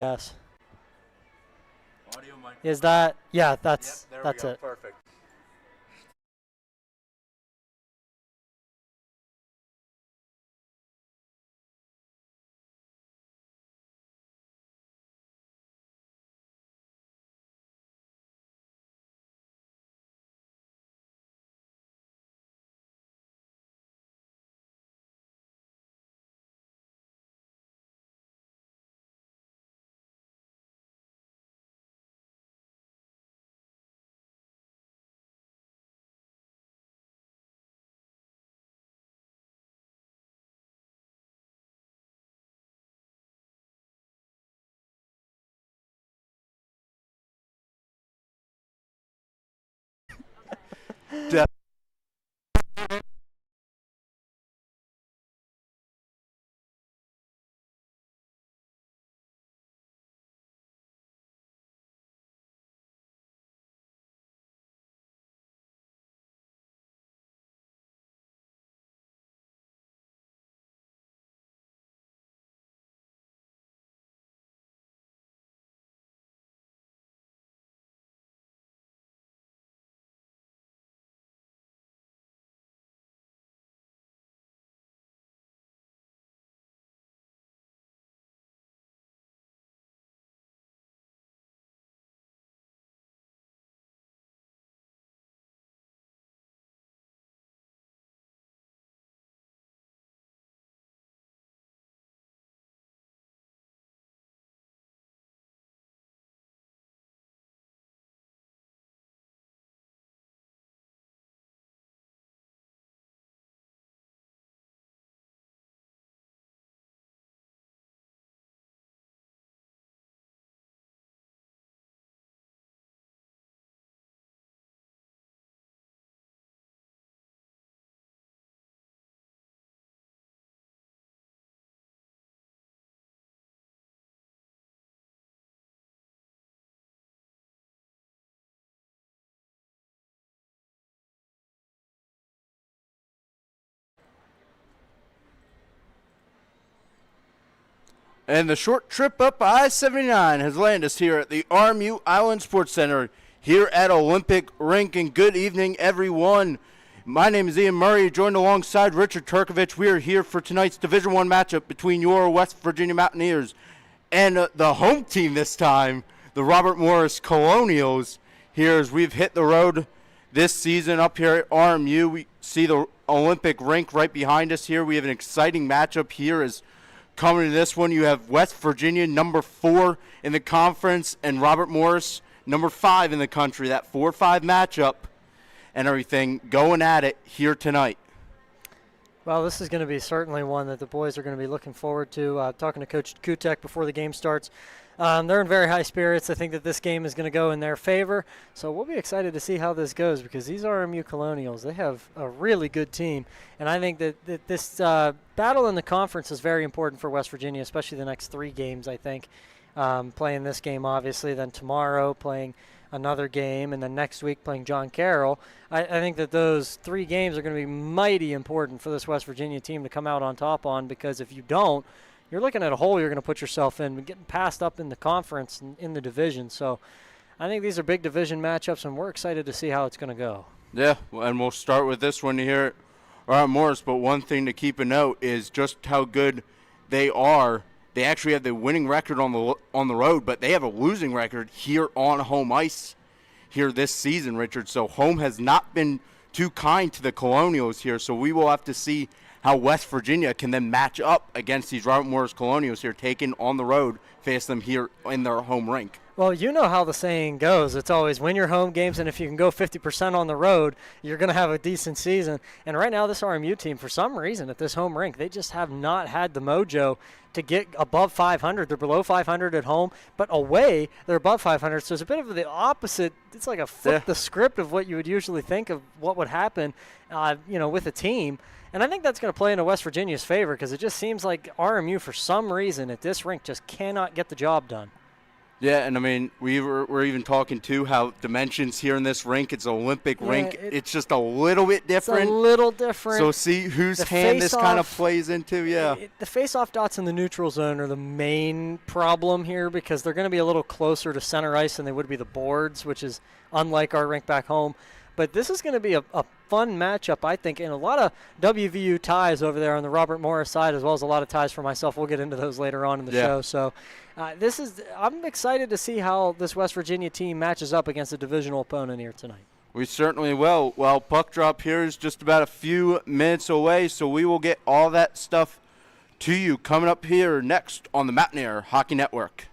Yes. Audio mic. Is that? Yeah, that's Yep, there we go. it. Perfect. And the short trip up I-79 has landed us here at the RMU Island Sports Center here at Olympic Rink. And good evening, everyone. My name is Ian Murray, joined alongside Richard Turkovich. We are here for tonight's Division I matchup between your West Virginia Mountaineers and the home team this time, the Robert Morris Colonials. Here as we've hit the road this season up here at RMU. We see the Olympic Rink right behind us here. We have an exciting matchup here as coming to this one, you have West Virginia, number 4 in the conference, and Robert Morris, number 5 in the country. That 4-5 matchup and everything going at it here tonight. Well, this is going to be certainly one that the boys are going to be looking forward to. Talking to Coach Kutek before the game starts, they're in very high spirits. I think that this game is going to go in their favor. So we'll be excited to see how this goes because these RMU Colonials, they have a really good team. And I think that this battle in the conference is very important for West Virginia, especially the next 3 games, I think. Playing this game, obviously, then tomorrow playing another game, and then next week playing John Carroll. I think that those 3 games are going to be mighty important for this West Virginia team to come out on top on because if you don't, you're looking at a hole you're going to put yourself in, getting passed up in the conference and in the division. So I think these are big division matchups, and we're excited to see how it's going to go. Yeah, and we'll start with this one here at Robert Morris, but one thing to keep a note is just how good they are. They actually have the winning record on the road, but they have a losing record here on home ice here this season, Richard. So home has not been too kind to the Colonials here, so we will have to see how West Virginia can then match up against these Robert Morris Colonials here, taken on the road, face them here in their home rink. Well, you know how the saying goes. It's always win your home games, and if you can go 50% on the road, you're going to have a decent season. And right now, this RMU team, for some reason, at this home rink, they just have not had the mojo to get above 500. They're below 500 at home, but away, they're above 500. So it's a bit of the opposite. It's like a flip the script of what you would usually think of what would happen, with a team. And I think that's going to play into West Virginia's favor because it just seems like RMU, for some reason, at this rink, just cannot get the job done. Yeah, and I mean, we're even talking too how dimensions here in this rink. It's an Olympic Yeah, rink. It's just a little bit it's a different. little different. So see whose The hand this kind of face-off- plays into. Yeah. The face-off dots in the neutral zone are the main problem here because they're going to be a little closer to center ice than they would be the boards, which is unlike our rink back home. But this is going to be a fun matchup, I think, and a lot of WVU ties over there on the Robert Morris side, as well as a lot of ties for myself. We'll get into those later on in the show. So I'm excited to see how this West Virginia team matches up against a divisional opponent here tonight. We certainly will. Well, puck drop here is just about a few minutes away, so we will get all that stuff to you coming up here next on the Mountaineer Hockey Network.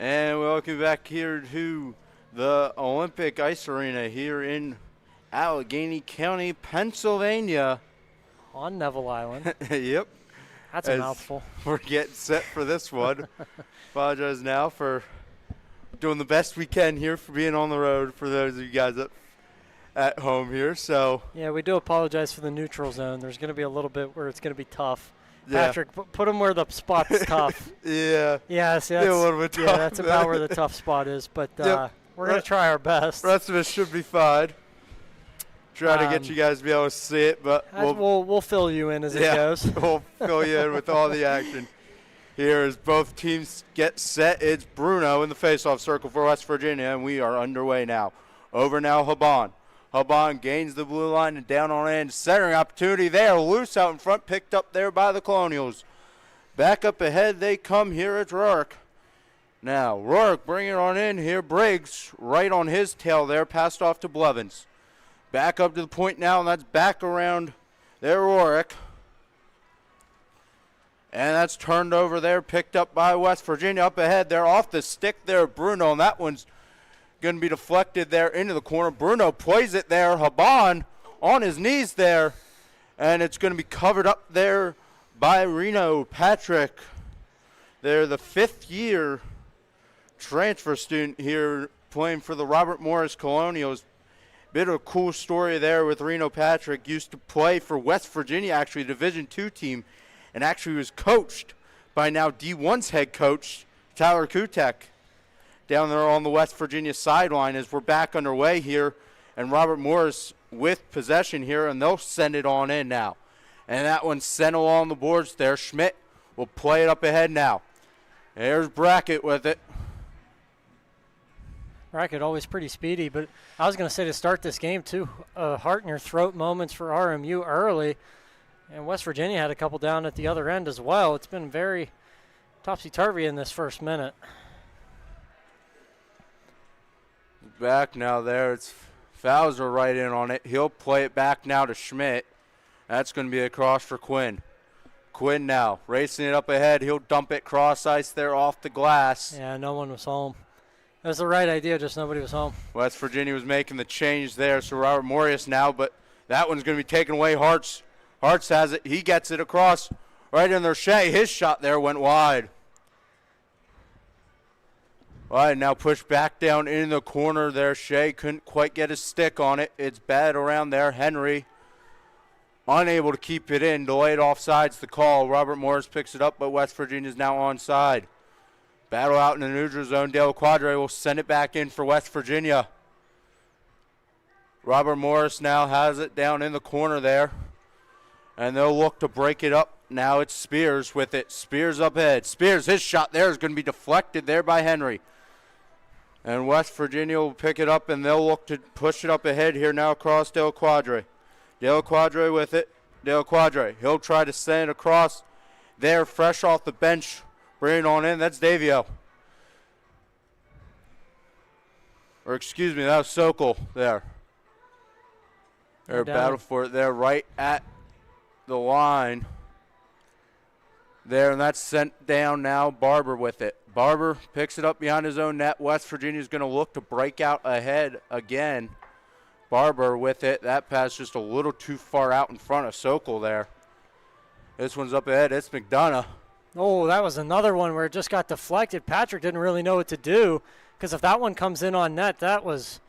And we welcome you back here to the Olympic Ice Arena here in Allegheny County, Pennsylvania. On Neville Island. Yep. That's a mouthful. We're getting set for this one. Apologize now for doing the best we can here for being on the road for those of you guys at home here. So yeah, we do apologize for the neutral zone. There's going to be a little bit where it's going to be tough. Yeah. Patrick, put him where the spot's tough. Yeah. Yeah, see, that's, a little bit tough. Yeah, that's about where the tough spot is. But we're going to try our best. The rest of us should be fine. Try to get you guys to be able to see it, but we'll fill you in as it goes. We'll fill you in with all the action. Here as both teams get set, it's Bruno in the faceoff circle for West Virginia, and we are underway now. Over now, Haban. Haban gains the blue line and down on end. Centering opportunity there. Loose out in front, picked up there by the Colonials. Back up ahead they come here. It's Rourke. Now, Rourke bringing it on in here. Briggs right on his tail there. Passed off to Blevins. Back up to the point now, and that's back around there, Rourke. And that's turned over there, picked up by West Virginia. Up ahead there, off the stick there, Bruno, and that one's going to be deflected there into the corner. Bruno plays it there. Haban on his knees there. And it's going to be covered up there by Reno Patrick. They're the fifth-year transfer student here playing for the Robert Morris Colonials. Bit of a cool story there with Reno Patrick. Used to play for West Virginia, actually, Division II team, and actually was coached by now D1's head coach, Tyler Kutek, down there on the West Virginia sideline as we're back underway here. And Robert Morris with possession here, and they'll send it on in now. And that one's sent along the boards there. Schmidt will play it up ahead now. There's Brackett with it. Brackett always pretty speedy, but I was going to say to start this game too, heart in your throat moments for RMU early. And West Virginia had a couple down at the other end as well. It's been very topsy-turvy in this first minute. Back now there. It's Fowler right in on it. He'll play it back now to Schmidt. That's going to be a cross for Quinn. Quinn now racing it up ahead. He'll dump it cross ice there off the glass. Yeah, no one was home. That was the right idea, just nobody was home. West Virginia was making the change there, so Robert Morris now, but that one's going to be taken away. Hartz has it. He gets it across right in there. Shea, his shot there went wide. Wide, now pushed back down in the corner there. Shea couldn't quite get his stick on it. It's bad around there. Henry unable to keep it in. Delayed offsides the call. Robert Morris picks it up, but West Virginia's now onside. Battle out in the neutral zone. Del Quadre will send it back in for West Virginia. Robert Morris now has it down in the corner there. And they'll look to break it up. Now it's Spears with it. Spears up ahead. Spears, his shot there is going to be deflected there by Henry. And West Virginia will pick it up, and they'll look to push it up ahead here now across Del Quadre. Del Quadre with it. Del Quadre, he'll try to send it across there, fresh off the bench. Bring it on in. That's Davio. Or excuse me, that was Sokol there. They're battle for it there right at the line. There, and that's sent down now. Barber with it. Barber picks it up behind his own net. West Virginia's going to look to break out ahead again. Barber with it. That pass just a little too far out in front of Sokol there. This one's up ahead. It's McDonough. Oh, that was another one where it just got deflected. Patrick didn't really know what to do because if that one comes in on net, that was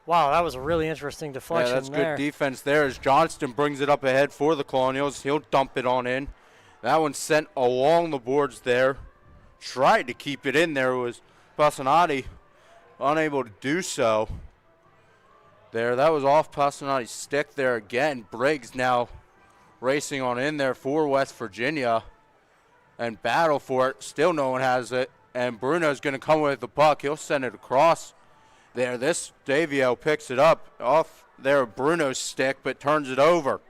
a really interesting deflection there. Yeah, that's good defense there as Johnston brings it up ahead for the Colonials. He'll dump it on in. That one's sent along the boards there. Tried to keep it in there. Was Passanati unable to do so. There, that was off Passanati's stick there again. Briggs now racing on in there for West Virginia. And battle for it. Still no one has it. And Bruno's going to come with the puck. He'll send it across there. This Davio picks it up off there Bruno's stick, but turns it over.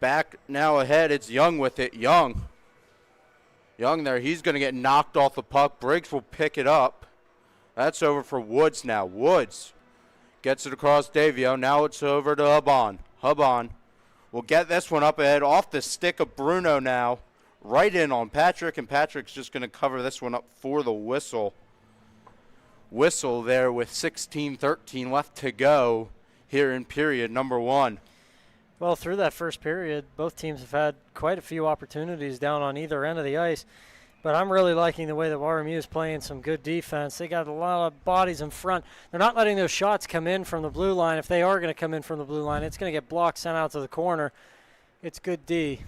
Back now ahead. It's Young with it. Young there. He's going to get knocked off the puck. Briggs will pick it up. That's over for Woods now. Woods gets it across Davio. Now it's over to Hubon. Hubon will get this one up ahead off the stick of Bruno now. Right in on Patrick, and Patrick's just going to cover this one up for the whistle. whistle there with 16-13 left to go here in period number 1. Well, through that first period, both teams have had quite a few opportunities down on either end of the ice. But I'm really liking the way that RMU is playing some good defense. They got a lot of bodies in front. They're not letting those shots come in from the blue line. If they are going to come in from the blue line, it's going to get blocked, sent out to the corner. It's good D.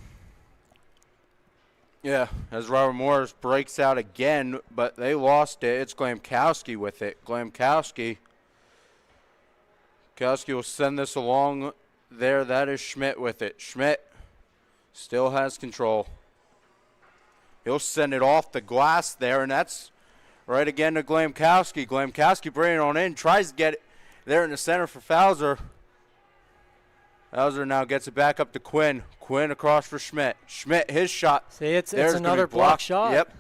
Yeah, as Robert Morris breaks out again, but they lost it. It's Glamkowski with it. Glamkowski will send this along there. That is Schmidt with it. Schmidt still has control. He'll send it off the glass there, and that's right again to Glamkowski. Glamkowski bringing it on in, tries to get it there in the center for Fauser. Fauser now gets it back up to Quinn. Quinn across for Schmidt. Schmidt, his shot. See, it's another block shot. Yep.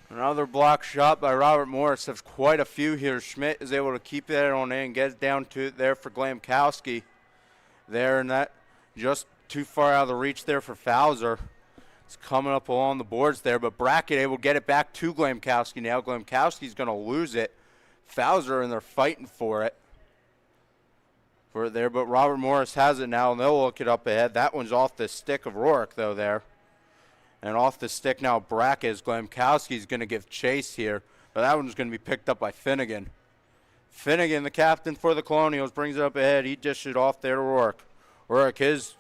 Another block shot by Robert Morris. There's quite a few here. Schmidt is able to keep that on in, get it down to there for Glamkowski. There, and that just too far out of the reach there for Fauser. It's coming up along the boards there, but Brackett able to get it back to Glamkowski now. Glamkowski's going to lose it. Fauser, and they're fighting for it. There, but Robert Morris has it now, and they'll look it up ahead. That one's off the stick of Rourke, though, there. And off the stick now, Brackett, is Glamkowski's going to give chase here, but that one's going to be picked up by Finnegan. Finnegan, the captain for the Colonials, brings it up ahead. He dished it off there to Rourke. Rourke, his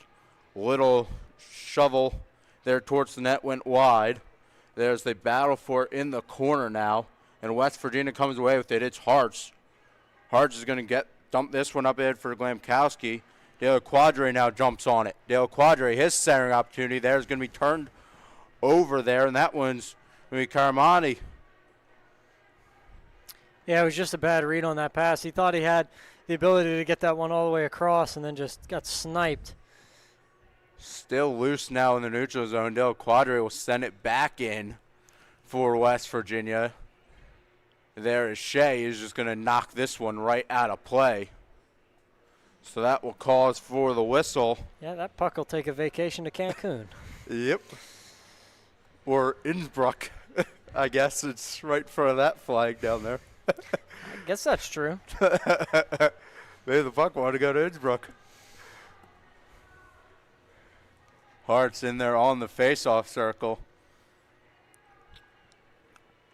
little shovel there towards the net went wide. There's the battle for it in the corner now, and West Virginia comes away with it. It's Hartz. Hartz is going to dump this one up ahead for Glamkowski. Dale Quadre now jumps on it. Dale Quadre, his centering opportunity there is going to be turned over there, and that one's going to be Caramani. Yeah, it was just a bad read on that pass. He thought he had the ability to get that one all the way across and then just got sniped. Still loose now in the neutral zone. Dale Quadre will send it back in for West Virginia. There is Shea, is just going to knock this one right out of play. So that will cause for the whistle. Yeah, that puck will take a vacation to Cancun. Yep. Or Innsbruck. I guess it's right in front of that flag down there. I guess that's true. Maybe the puck wanted to go to Innsbruck. Hart's in there on the face-off circle.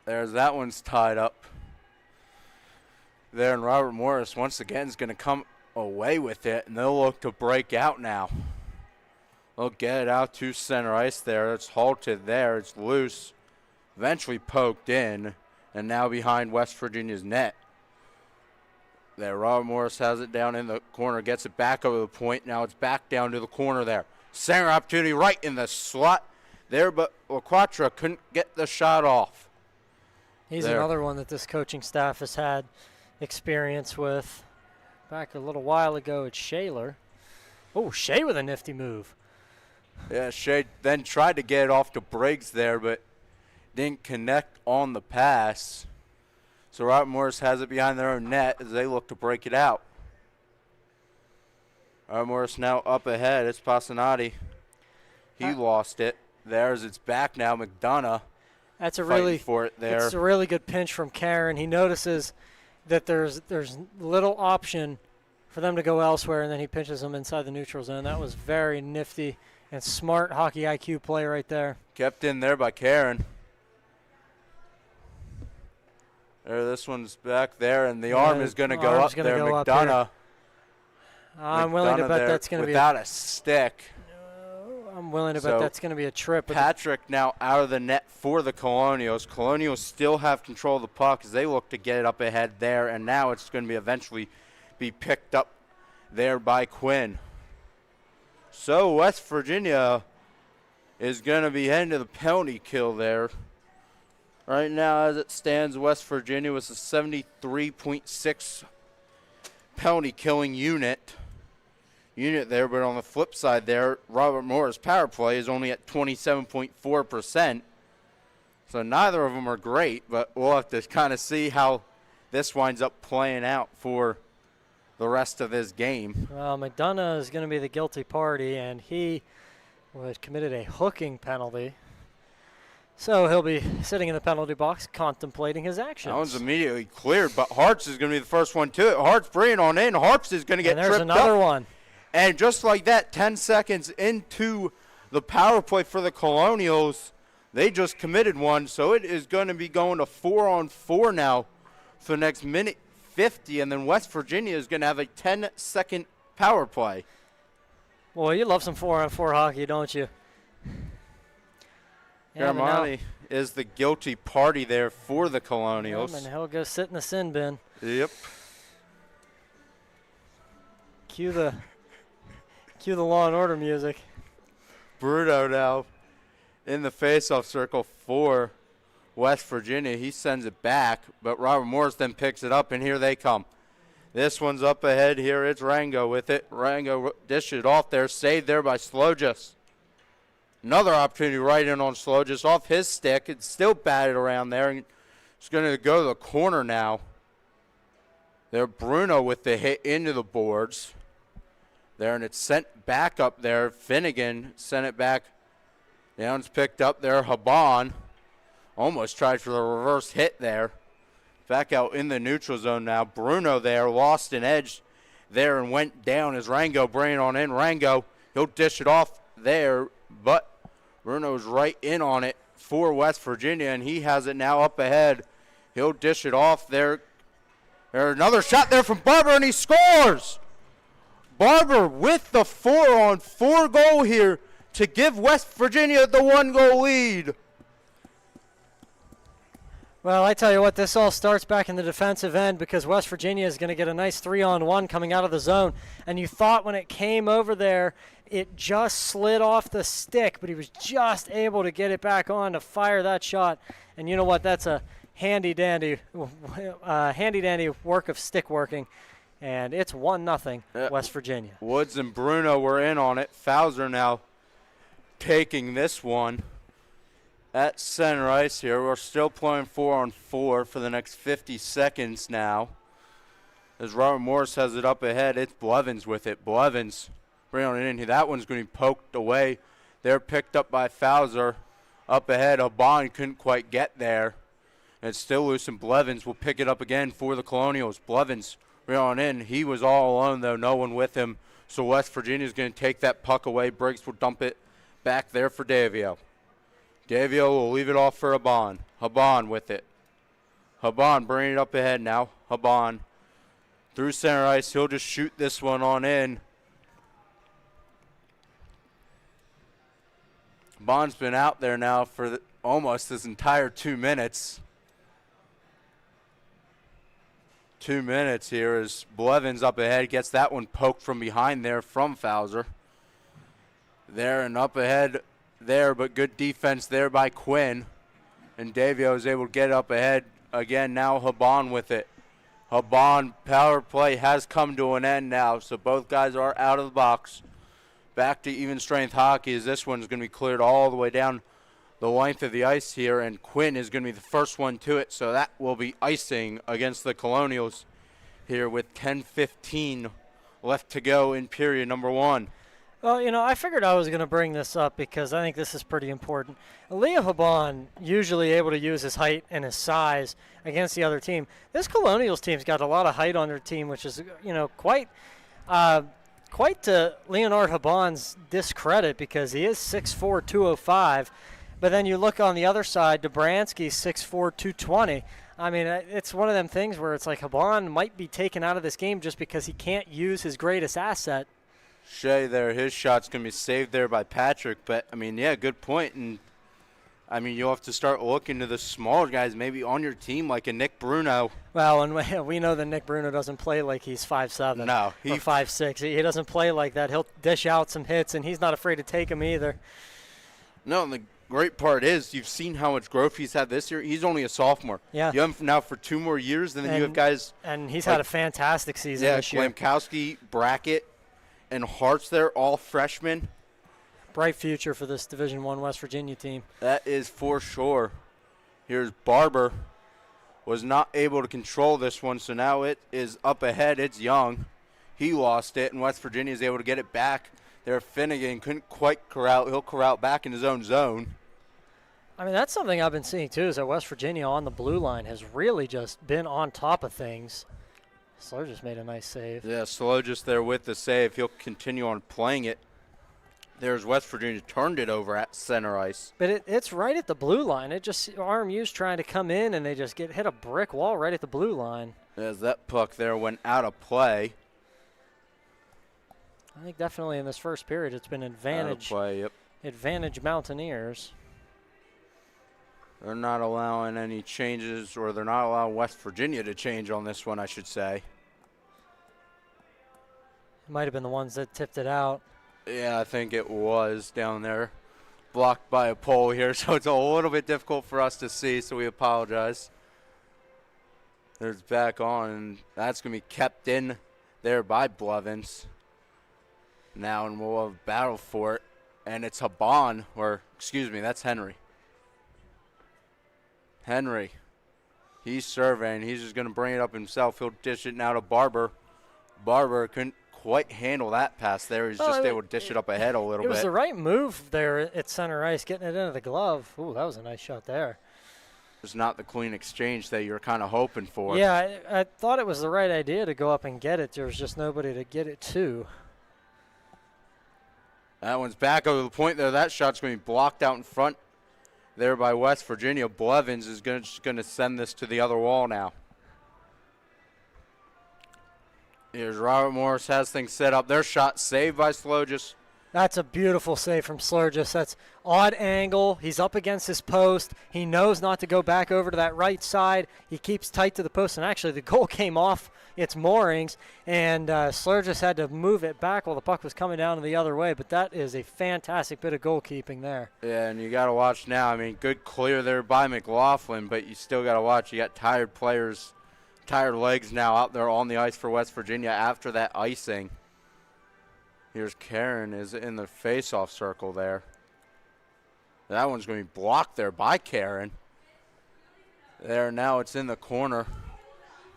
There's that one's tied up. There, and Robert Morris once again is going to come away with it, and they'll look to break out now. They'll get it out to center ice there. It's halted there. It's loose. Eventually poked in, and now behind West Virginia's net. There, Robert Morris has it down in the corner, gets it back over the point. Now it's back down to the corner there. Center opportunity right in the slot there, but LaQuatra couldn't get the shot off. He's another one that this coaching staff has had experience with. Back a little while ago, it's Shaler. Oh, Shea with a nifty move. Yeah, Shea then tried to get it off to Briggs there, but didn't connect on the pass. So Robert Morris has it behind their own net as they look to break it out. Robert Morris now up ahead. It's Passanati. He lost it. There's it's back now. McDonough. That's a It's a really good pinch from Karen. He notices that there's little option for them to go elsewhere, and then he pinches them inside the neutral zone. That was very nifty and smart hockey IQ play right there. Kept in there by Karen. There, this one's back there, and the arm is going to go up there. McDonough. I'm willing to bet that's going to be without a stick. I'm willing to bet that's going to be a trip. Patrick now out of the net for the Colonials. Colonials still have control of the puck as they look to get it up ahead there, and now it's going to be eventually be picked up there by Quinn. So West Virginia is going to be heading to the penalty kill there. Right now, as it stands, West Virginia was a 73.6 penalty killing unit there, but on the flip side there, Robert Morris' power play is only at 27.4%. So neither of them are great, but we'll have to kind of see how this winds up playing out for the rest of this game. Well, McDonough is going to be the guilty party, and he committed a hooking penalty. So he'll be sitting in the penalty box contemplating his actions. That one's immediately cleared, but Harps is going to be the first one to it. Harps bringing on in. Harps is going to get tripped up. And there's another one. And just like that, 10 seconds into the power play for the Colonials, they just committed one. So it is going to be going to 4-on-4 now for the next minute 50. And then West Virginia is going to have a 10-second power play. Boy, you love some 4-on-4 hockey, don't you? Garamani is the guilty party there for the Colonials. And he'll go sit in the sin bin. Yep. Cue the Law and Order music. Bruno now in the faceoff circle for West Virginia. He sends it back, but Robert Morris then picks it up, and here they come. This one's up ahead here. It's Rango with it. Rango dishes it off there, saved there by Slojas. Another opportunity right in on Slojas off his stick. It's still batted around there. And it's going to go to the corner now. There, Bruno with the hit into the boards. There, and it's sent back up there. Finnegan sent it back. Down's picked up there. Haban almost tried for the reverse hit there. Back out in the neutral zone now. Bruno there, lost an edge there and went down as Rango bringing on in. Rango, he'll dish it off there, but Bruno's right in on it for West Virginia, and he has it now up ahead. He'll dish it off there. There's another shot there from Barber, and he scores! Barber with the 4-on-4 goal here to give West Virginia the 1-goal lead. Well, I tell you what, this all starts back in the defensive end because West Virginia is going to get a nice 3-on-1 coming out of the zone. And you thought when it came over there, it just slid off the stick, but he was just able to get it back on to fire that shot. And you know what? That's a handy-dandy work of stick working. And it's 1-0 West Virginia. Woods and Bruno were in on it. Fowler now taking this one at center ice here. We're still playing 4-on-4 for the next 50 seconds now. As Robert Morris has it up ahead, it's Blevins with it. Blevins bringing it in here. That one's going to be poked away. They're picked up by Fowler. Up ahead, Habon couldn't quite get there. And it's still loose, and Blevins will pick it up again for the Colonials. Blevins bringing on in. He was all alone, though, no one with him. So West Virginia's going to take that puck away. Briggs will dump it back there for Davio. Davio will leave it off for Habon. Habon with it. Habon bringing it up ahead now. Habon through center ice. He'll just shoot this one on in. Habon's been out there now for almost this entire 2 minutes. 2 minutes here as Blevins up ahead gets that one poked from behind there from Fowler. There and up ahead there, but good defense there by Quinn. And Davio is able to get up ahead again. Now Habon with it. Habon power play has come to an end now, so both guys are out of the box. Back to even strength hockey as this one's going to be cleared all the way down the length of the ice here, and Quinn is going to be the first one to it, so that will be icing against the Colonials here with 10:15 left to go in period number 1. Well, you know, I figured I was going to bring this up because I think this is pretty important. Leo Habon usually able to use his height and his size against the other team. This Colonials team's got a lot of height on their team, which is, you know, quite to Leonard Habon's discredit because he is 6'4", 205. But then you look on the other side, Dobransky's 6'4", 220. I mean, it's one of them things where it's like Habon might be taken out of this game just because he can't use his greatest asset. Shea there, his shot's going to be saved there by Patrick. But, I mean, yeah, good point. And, I mean, you'll have to start looking to the smaller guys maybe on your team like a Nick Bruno. Well, and we know that Nick Bruno doesn't play like he's 5'7". No. Or 5'6". He doesn't play like that. He'll dish out some hits, and he's not afraid to take them either. No, and the great part is you've seen how much growth he's had this year. He's only a sophomore. Yeah. You have him now for 2 more years, and then you have guys. And he's had a fantastic season this year. Yeah, Klamkowski, Brackett, and Hart's there, all freshmen. Bright future for this Division I West Virginia team. That is for sure. Here's Barber. Was not able to control this one, so now it is up ahead. It's Young. He lost it, and West Virginia is able to get it back. There, Finnegan couldn't quite corral. He'll corral back in his own zone. I mean, that's something I've been seeing too, is that West Virginia on the blue line has really just been on top of things. Slur just made a nice save. Yeah, Slow just there with the save. He'll continue on playing it. There's West Virginia turned it over at center ice. But it's right at the blue line. It just, RMU's trying to come in, and they just hit a brick wall right at the blue line. As that puck there went out of play. I think definitely in this first period it's been advantage. Out of play, yep. Advantage Mountaineers. They're not allowing any changes, or they're not allowing West Virginia to change on this one, I should say. It might have been the ones that tipped it out. Yeah, I think it was down there. Blocked by a pole here, so it's a little bit difficult for us to see, so we apologize. There's back on, and that's going to be kept in there by Blevins. Now, and we'll have battle for it, and it's Haban, or excuse me, that's Henry. Henry, he's surveying. He's just going to bring it up himself. He'll dish it now to Barber. Barber couldn't quite handle that pass there. He's just able to dish it up ahead a little bit. It was the right move there at center ice, getting it into the glove. Ooh, that was a nice shot there. It's not the clean exchange that you're kind of hoping for. Yeah, I thought it was the right idea to go up and get it. There was just nobody to get it to. That one's back over the point there. That shot's going to be blocked out in front there by West Virginia. Blevins is going to send this to the other wall now. Here's Robert Morris, has things set up. Their shot saved by Slogis. That's a beautiful save from Slurgis. That's odd angle. He's up against his post. He knows not to go back over to that right side. He keeps tight to the post, and actually the goal came off its moorings, and Slurgis had to move it back while the puck was coming down the other way, but that is a fantastic bit of goalkeeping there. Yeah, and you got to watch now. I mean, good clear there by McLaughlin, but you still got to watch. You got tired players, tired legs now out there on the ice for West Virginia after that icing. Here's Karen is in the face-off circle there. That one's going to be blocked there by Karen. There, now it's in the corner.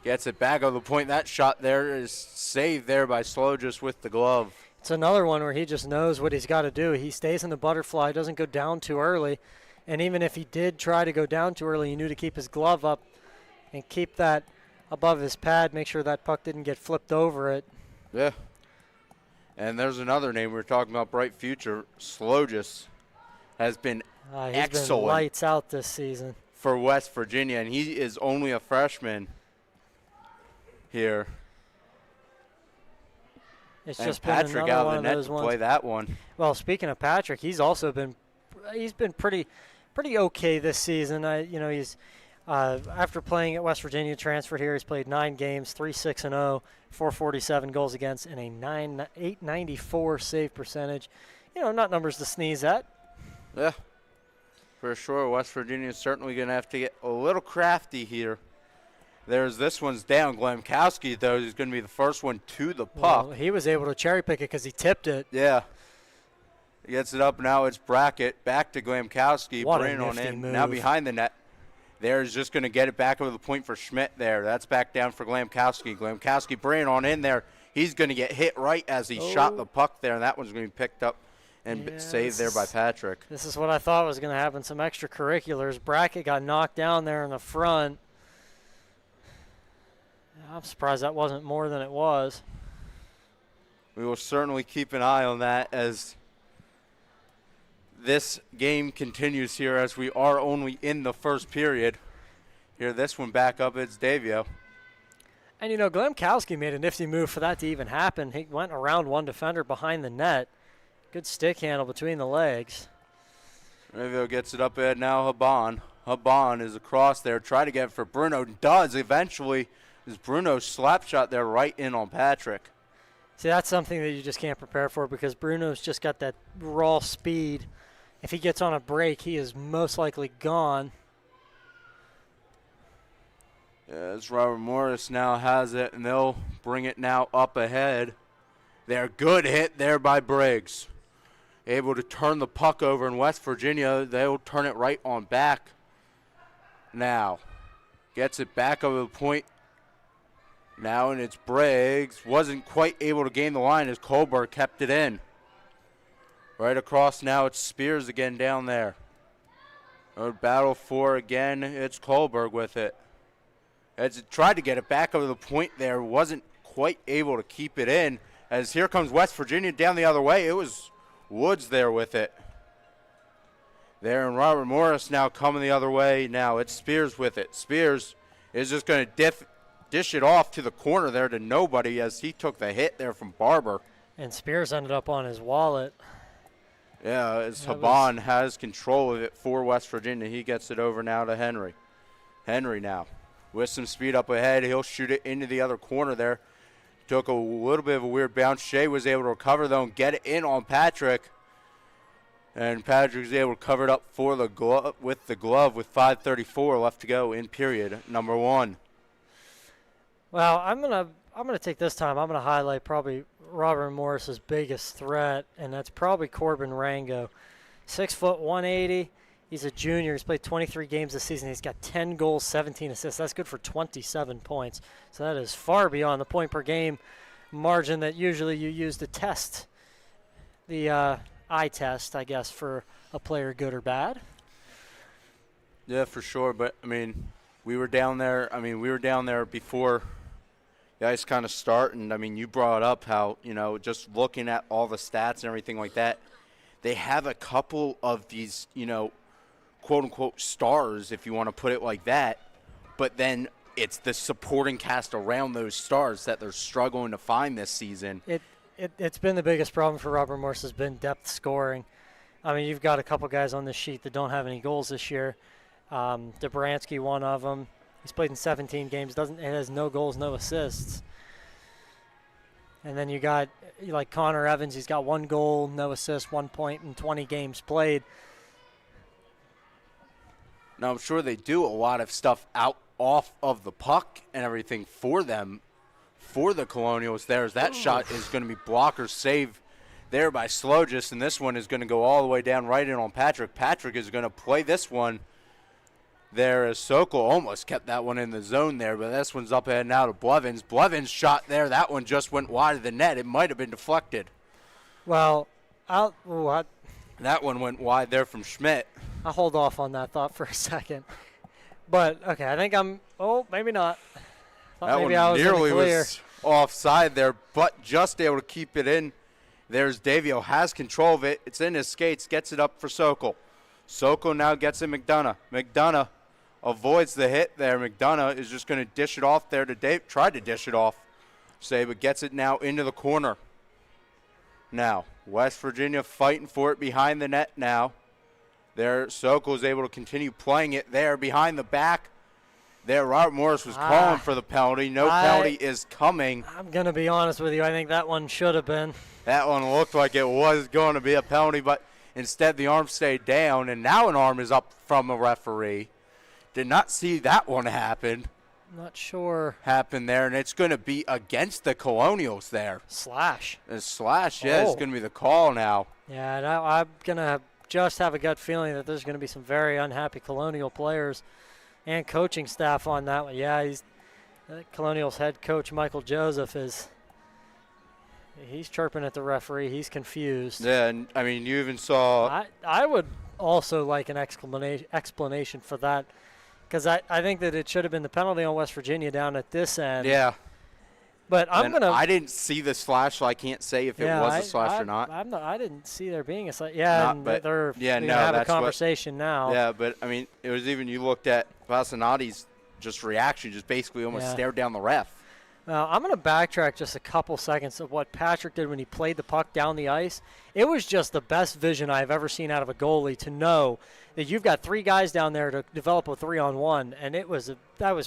Gets it back over the point. That shot there is saved there by Slogis with the glove. It's another one where he just knows what he's got to do. He stays in the butterfly, doesn't go down too early. And even if he did try to go down too early, he knew to keep his glove up and keep that above his pad, make sure that puck didn't get flipped over it. Yeah. And there's another name we were talking about, bright future. Slogis has been excellent. Been lights out this season for West Virginia, and he is only a freshman here. It's and just Patrick been out one of the net those to ones. play that one. Well, speaking of Patrick, he's been pretty okay this season. He's after playing at West Virginia, transferred here. He's played 9 games, 3-6-0, 447 goals against, and a 894 save percentage. Not numbers to sneeze at. Yeah, for sure. West Virginia is certainly going to have to get a little crafty here. There's this one's down. Glemkowski, though, is going to be the first one to the puck. Well, he was able to cherry pick it because he tipped it. Yeah. He gets it up. Now it's Brackett. Back to Glemkowski. What bringing a on nifty in. move. Now behind the net. There's just going to get it back over the point for Schmidt there. That's back down for Glemkowski. Glemkowski bringing on in there. He's going to get hit right as he shot the puck there, and that one's going to be picked up and saved there by Patrick. This is what I thought was going to happen, some extracurriculars. Brackett got knocked down there in the front. I'm surprised that wasn't more than it was. We will certainly keep an eye on that as this game continues here, as we are only in the first period. Here, this one back up, it's Davio. And, Glemkowski made a nifty move for that to even happen. He went around one defender behind the net. Good stick handle between the legs. Davio gets it up ahead now, Haban. Haban is across there, try to get it for Bruno. Does eventually. Is Bruno's slap shot there right in on Patrick. See, that's something that you just can't prepare for because Bruno's just got that raw speed. If he gets on a break, he is most likely gone. As Robert Morris now has it, and they'll bring it now up ahead. They're good hit there by Briggs. Able to turn the puck over in West Virginia. They'll turn it right on back. Now, gets it back over the point. Now, and it's Briggs. Wasn't quite able to gain the line as Colbert kept it in. Right across now, it's Spears again down there. A battle for again. It's Kohlberg with it. As it tried to get it back over the point there, wasn't quite able to keep it in. As here comes West Virginia down the other way. It was Woods there with it. There, and Robert Morris now coming the other way. Now it's Spears with it. Spears is just going to dish it off to the corner there to nobody as he took the hit there from Barber. And Spears ended up on his wallet. Yeah, as Haban has control of it for West Virginia. He gets it over now to Henry. Henry now with some speed up ahead. He'll shoot it into the other corner there. Took a little bit of a weird bounce. Shea was able to recover, though, and get it in on Patrick. And Patrick was able to cover it up for the glove with 5:34 left to go in period number 1. Well, I'm gonna take this time. I'm gonna highlight probably Robert Morris's biggest threat, and that's probably Corbin Rango. 6 foot 180. He's a junior. He's played 23 games this season. He's got 10 goals, 17 assists. That's good for 27 points. So that is far beyond the point per game margin that usually you use to test the eye test, I guess, for a player, good or bad. Yeah, for sure. But I mean, we were down there before the ice kind of start, and I mean, you brought up how, just looking at all the stats and everything like that, they have a couple of these, quote-unquote stars, if you want to put it like that, but then it's the supporting cast around those stars that they're struggling to find this season. It's been the biggest problem for Robert Morris has been depth scoring. I mean, you've got a couple guys on this sheet that don't have any goals this year. Dobransky, one of them. He's played in 17 games, has no goals, no assists. And then you got like Connor Evans, he's got 1 goal, no assist, 1 point in 20 games played. Now, I'm sure they do a lot of stuff off of the puck and everything for them, for the Colonials. That shot is going to be blocker save there by Slogis, and this one is going to go all the way down right in on Patrick. Patrick is going to play this one there as Sokol almost kept that one in the zone there, but this one's up ahead now to Blevins. Blevins shot there. That one just went wide of the net. It might have been deflected. Well, that one went wide there from Schmidt. I'll hold off on that thought for a second. But, okay, I think maybe not. That one nearly was offside there, but just able to keep it in. There's Davio, has control of it. It's in his skates, gets it up for Sokol. Sokol now gets it McDonough. McDonough avoids the hit there. McDonough is just going to dish it off there to Dave. Tried to dish it off, but gets it now into the corner. Now, West Virginia fighting for it behind the net now. There, Sokol is able to continue playing it there behind the back. There, Robert Morris was calling for the penalty. No penalty is coming. I'm going to be honest with you. I think that one should have been. That one looked like it was going to be a penalty, but instead the arm stayed down, and now an arm is up from a referee. Did not see that one happen. Not sure. Happen there, and it's going to be against the Colonials there. Slash. It's going to be the call now. Yeah, and I'm going to just have a gut feeling that there's going to be some very unhappy Colonial players and coaching staff on that one. Yeah, Colonials head coach Michael Joseph he's chirping at the referee. He's confused. Yeah, and I mean, you even saw. I would also like an explanation for that, because I think that it should have been the penalty on West Virginia down at this end. Yeah. But I didn't see the slash, so I can't say if it was a slash or not. I didn't see there being a slash. Yeah, they're going to have a conversation now. Yeah, but I mean, it was even, you looked at Bassanati's just reaction, just basically almost stared down the ref. Now, I'm going to backtrack just a couple seconds of what Patrick did when he played the puck down the ice. It was just the best vision I've ever seen out of a goalie to know that you've got 3 guys down there to develop a 3-on-1, and that was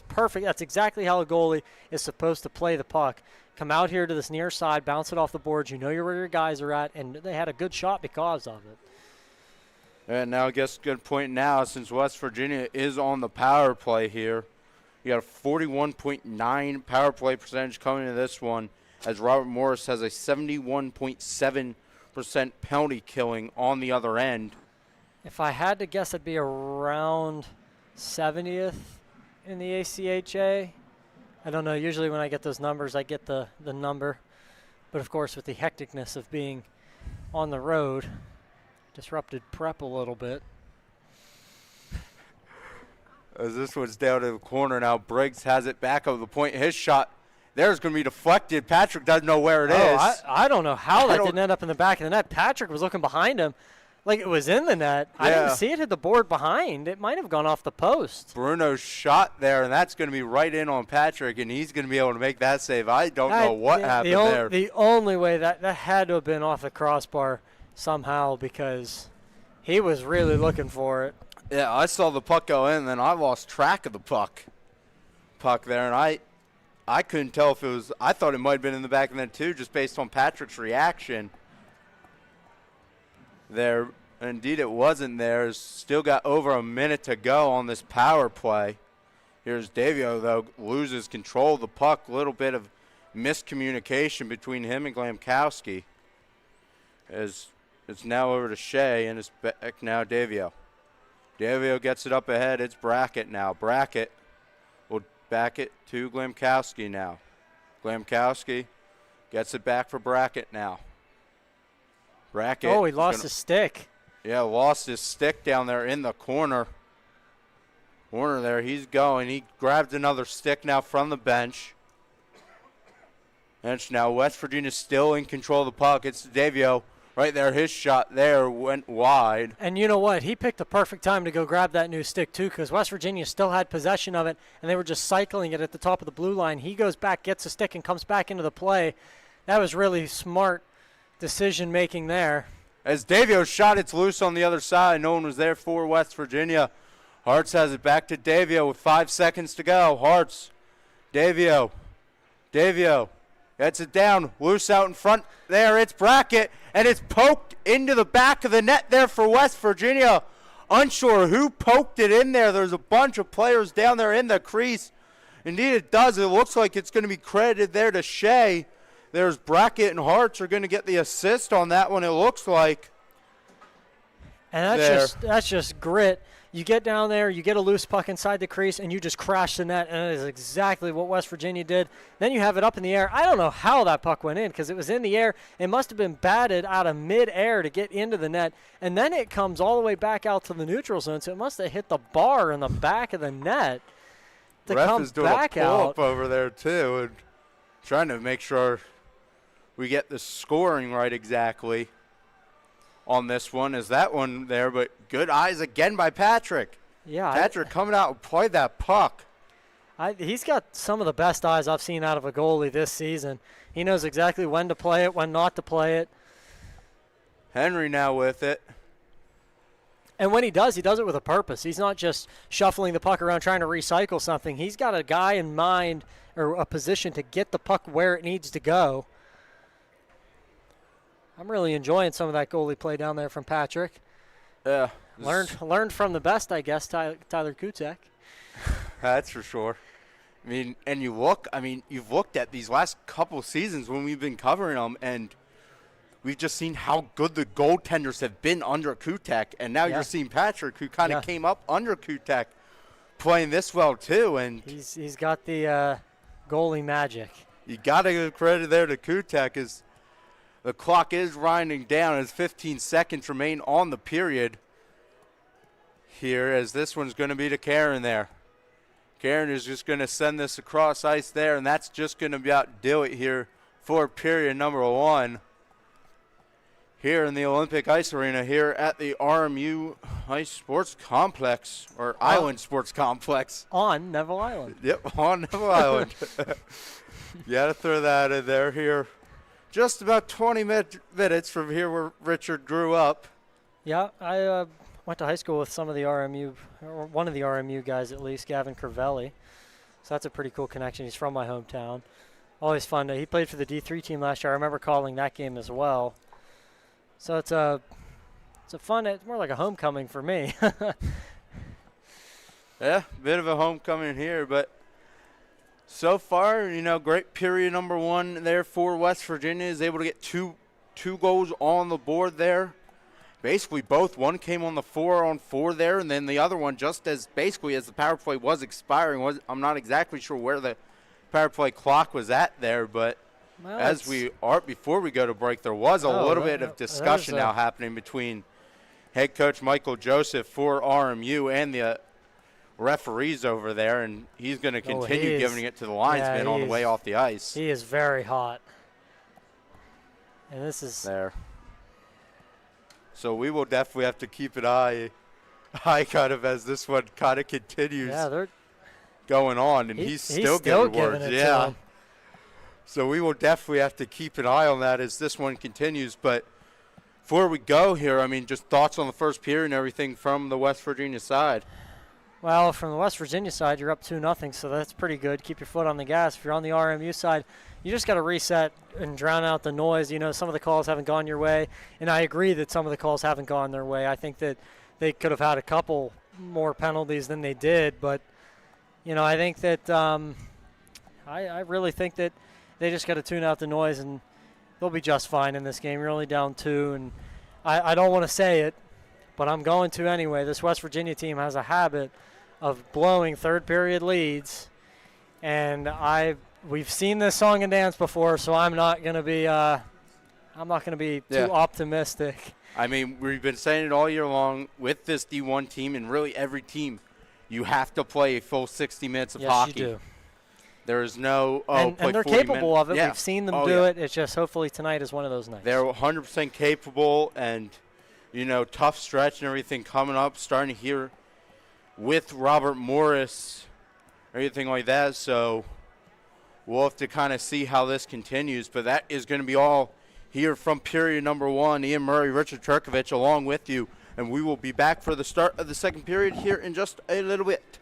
perfect. That's exactly how a goalie is supposed to play the puck. Come out here to this near side, bounce it off the boards. You know where your guys are at, and they had a good shot because of it. And now I guess good point now, since West Virginia is on the power play here. You got a 41.9 power play percentage coming into this one, as Robert Morris has a 71.7% penalty killing on the other end. If I had to guess, it'd be around 70th in the ACHA. I don't know. Usually when I get those numbers, I get the number. But, of course, with the hecticness of being on the road, disrupted prep a little bit. As this one's down to the corner now. Briggs has it back over the point. His shot there's going to be deflected. Patrick doesn't know where it is. I don't know how that didn't end up in the back of the net. Patrick was looking behind him like it was in the net. Yeah. I didn't see it hit the board behind. It might have gone off the post. Bruno's shot there, and that's going to be right in on Patrick, and he's going to be able to make that save. I don't know what happened there. The only way that had to have been off the crossbar somehow because he was really looking for it. Yeah, I saw the puck go in, and then I lost track of the puck there, and I couldn't tell if it was – I thought it might have been in the back of the net too, just based on Patrick's reaction there. Indeed, it wasn't there. Still got over a minute to go on this power play. Here's Davio, though, loses control of the puck. A little bit of miscommunication between him and Glamkowski. As it's now over to Shea, and it's back now Davio. Davio gets it up ahead. It's Brackett now. Brackett will back it to Glamkowski now. Glamkowski gets it back for Brackett now. Brackett. Oh, he lost his stick. Yeah, lost his stick down there in the corner. Corner there, he's going. He grabbed another stick now from the bench. Bench now, West Virginia still in control of the puck. It's Davio. Right there, his shot there went wide. And you know what? He picked the perfect time to go grab that new stick, too, because West Virginia still had possession of it, and they were just cycling it at the top of the blue line. He goes back, gets the stick, and comes back into the play. That was really smart decision-making there. As Davio's shot, it's loose on the other side. No one was there for West Virginia. Hartz has it back to Davio with 5 seconds to go. Hartz, Davio gets it down, loose out in front there. It's Brackett, and it's poked into the back of the net there for West Virginia. Unsure who poked it in there. There's a bunch of players down there in the crease. Indeed, it does. It looks like it's going to be credited there to Shea. There's Brackett and Hartz are going to get the assist on that one, it looks like. And that's just grit. You get down there, you get a loose puck inside the crease, and you just crash the net, and that is exactly what West Virginia did. Then you have it up in the air. I don't know how that puck went in because it was in the air. It must have been batted out of midair to get into the net, and then it comes all the way back out to the neutral zone, so it must have hit the bar in the back of the net to Ref come is doing back a out. pull-up over there, too, and trying to make sure we get the scoring right exactly on this one. Is that one there, but good eyes again by Patrick. Yeah, Patrick coming out and played that puck. He's got some of the best eyes I've seen out of a goalie this season. He knows exactly when to play it, when not to play it. Henry now with it. And when he does it with a purpose. He's not just shuffling the puck around trying to recycle something. He's got a guy in mind or a position to get the puck where it needs to go. I'm really enjoying some of that goalie play down there from Patrick. Yeah. Learned from the best, I guess, Tyler Kutek. That's for sure. I mean, and you've looked at these last couple seasons when we've been covering them, and we've just seen how good the goaltenders have been under Kutek, and now you're seeing Patrick, who kind of came up under Kutek, playing this well too. And he's got the goalie magic. You got to give credit there to Kutek, as the clock is winding down as 15 seconds remain on the period here, as this one's going to be to Karen there. Karen is just going to send this across ice there, and that's just going to about do it here for period number 1 here in the Olympic Ice Arena here at the RMU Ice Sports Complex, or Island Sports Complex. On Neville Island. Yep, on Neville Island. You got to throw that in there here. Just about 20 minutes from here where Richard grew up. Yeah, I went to high school with some of the RMU, or one of the RMU guys at least, Gavin Crivelli. So that's a pretty cool connection. He's from my hometown. Always fun. He played for the D3 team last year. I remember calling that game as well. So it's a fun, it's more like a homecoming for me. Yeah, bit of a homecoming here, but so far, great period number 1 there for West Virginia. Is able to get two goals on the board there. Basically both. One came on the 4-on-4 there, and then the other one just as the power play was expiring. I'm not exactly sure where the power play clock was at there, but before we go to break, there was a little bit of discussion now happening between head coach Michael Joseph for RMU and the referees over there, and he's going to Oh, continue giving it to the linesman on the way off the ice. He is very hot. And this is there. So we will definitely have to keep an eye kind of as this one kind of continues going on, and he's still giving words. It to him. So we will definitely have to keep an eye on that as this one continues. But before we go here, I mean, just thoughts on the first period and everything from the West Virginia side. Well, from the West Virginia side, you're up 2-0, so that's pretty good. Keep your foot on the gas. If you're on the RMU side, you just got to reset and drown out the noise. You know, some of the calls haven't gone your way, and I agree that some of the calls haven't gone their way. I think that they could have had a couple more penalties than they did, but, you know, I think that I really think that they just got to tune out the noise, and they'll be just fine in this game. You're only down 2, and I don't want to say it, but I'm going to anyway. This West Virginia team has a habit of blowing third-period leads, and we've seen this song and dance before, so I'm not going to be too optimistic. I mean, we've been saying it all year long with this D1 team, and really every team, you have to play a full 60 minutes of hockey. Yes, you do. There is no and they're capable of it. Yeah. We've seen them do it. It's just hopefully tonight is one of those nights. They're 100% capable, and tough stretch and everything coming up, starting here with Robert Morris, everything like that. So we'll have to kind of see how this continues. But that is going to be all here from period number 1. Ian Murray, Richard Turkovich along with you. And we will be back for the start of the second period here in just a little bit.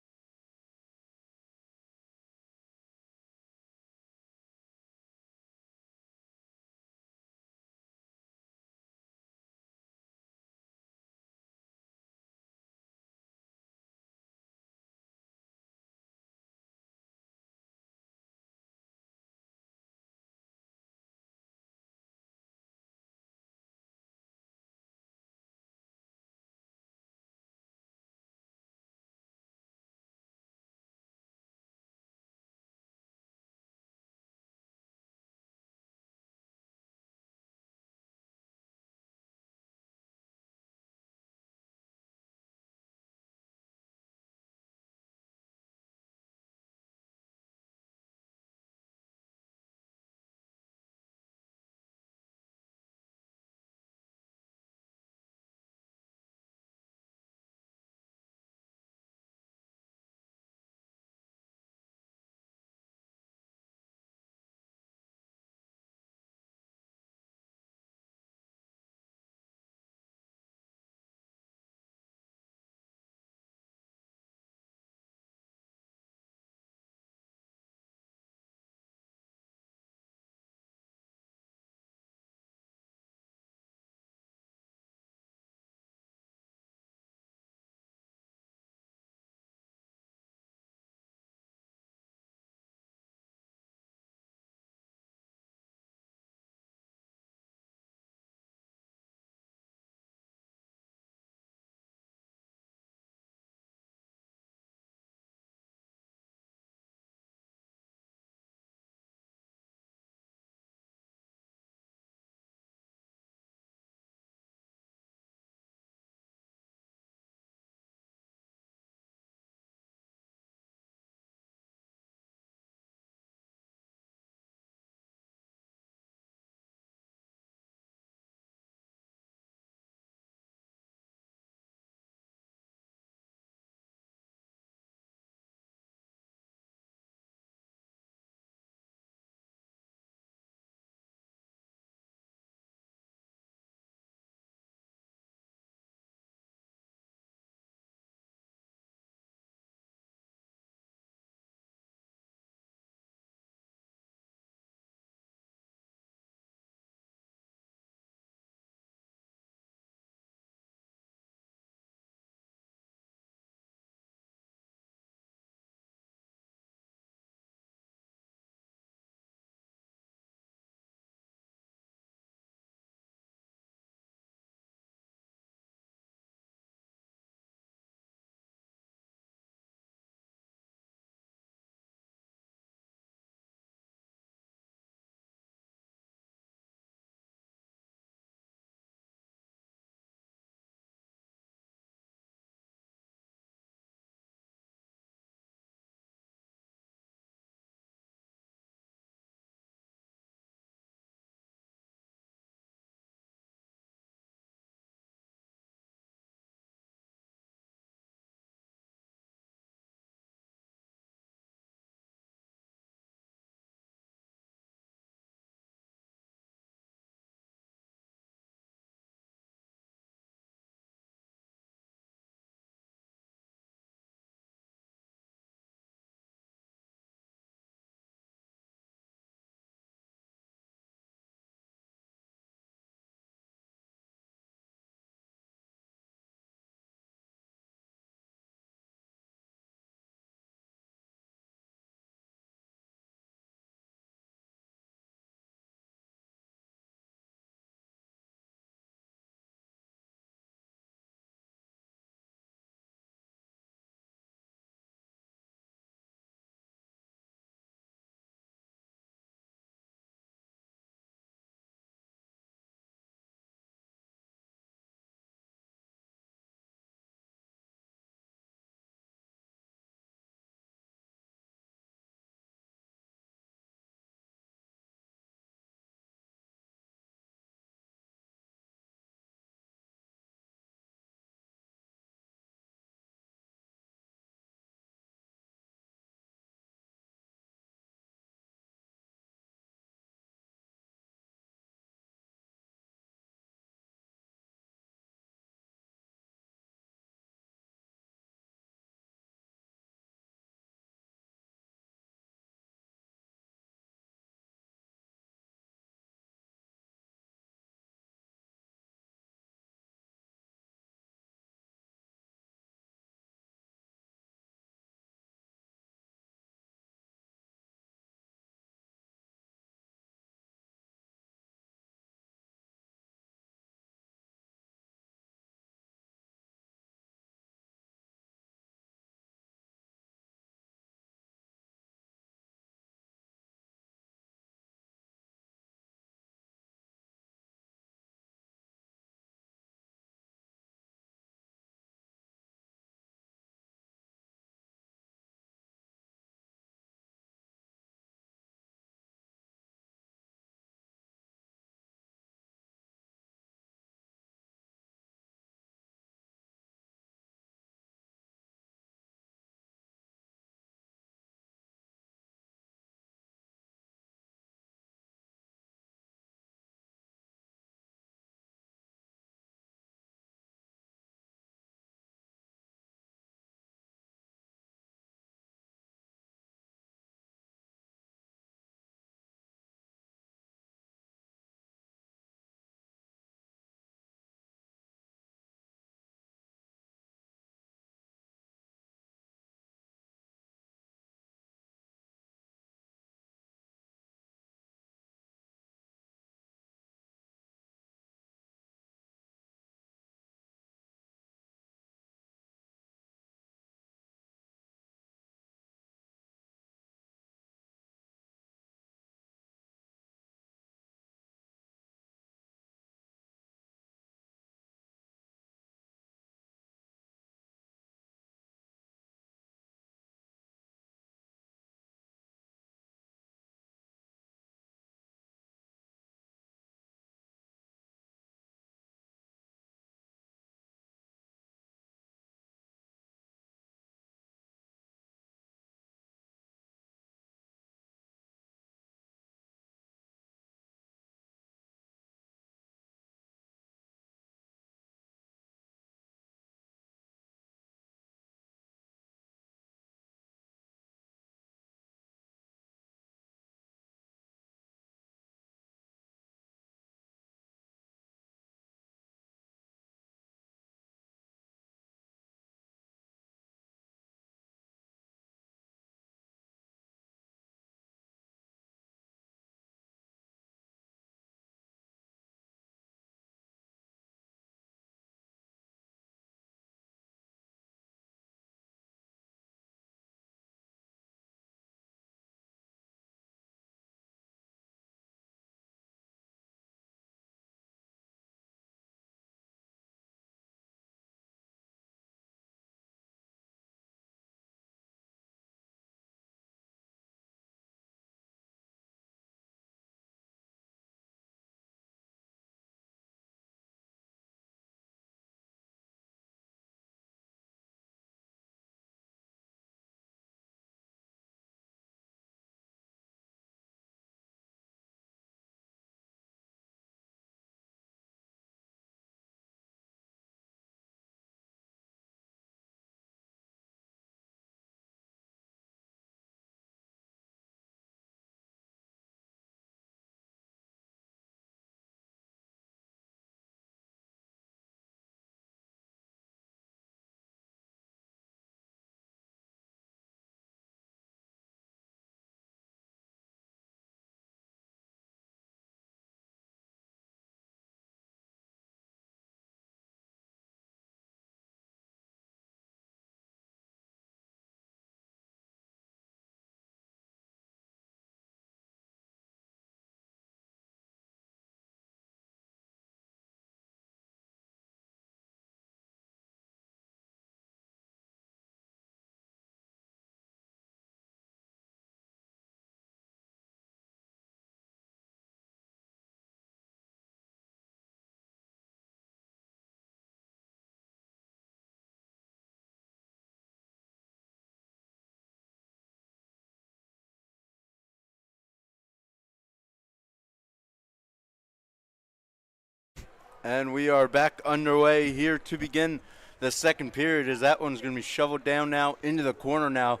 And we are back underway here to begin the second period as that one's going to be shoveled down now into the corner now.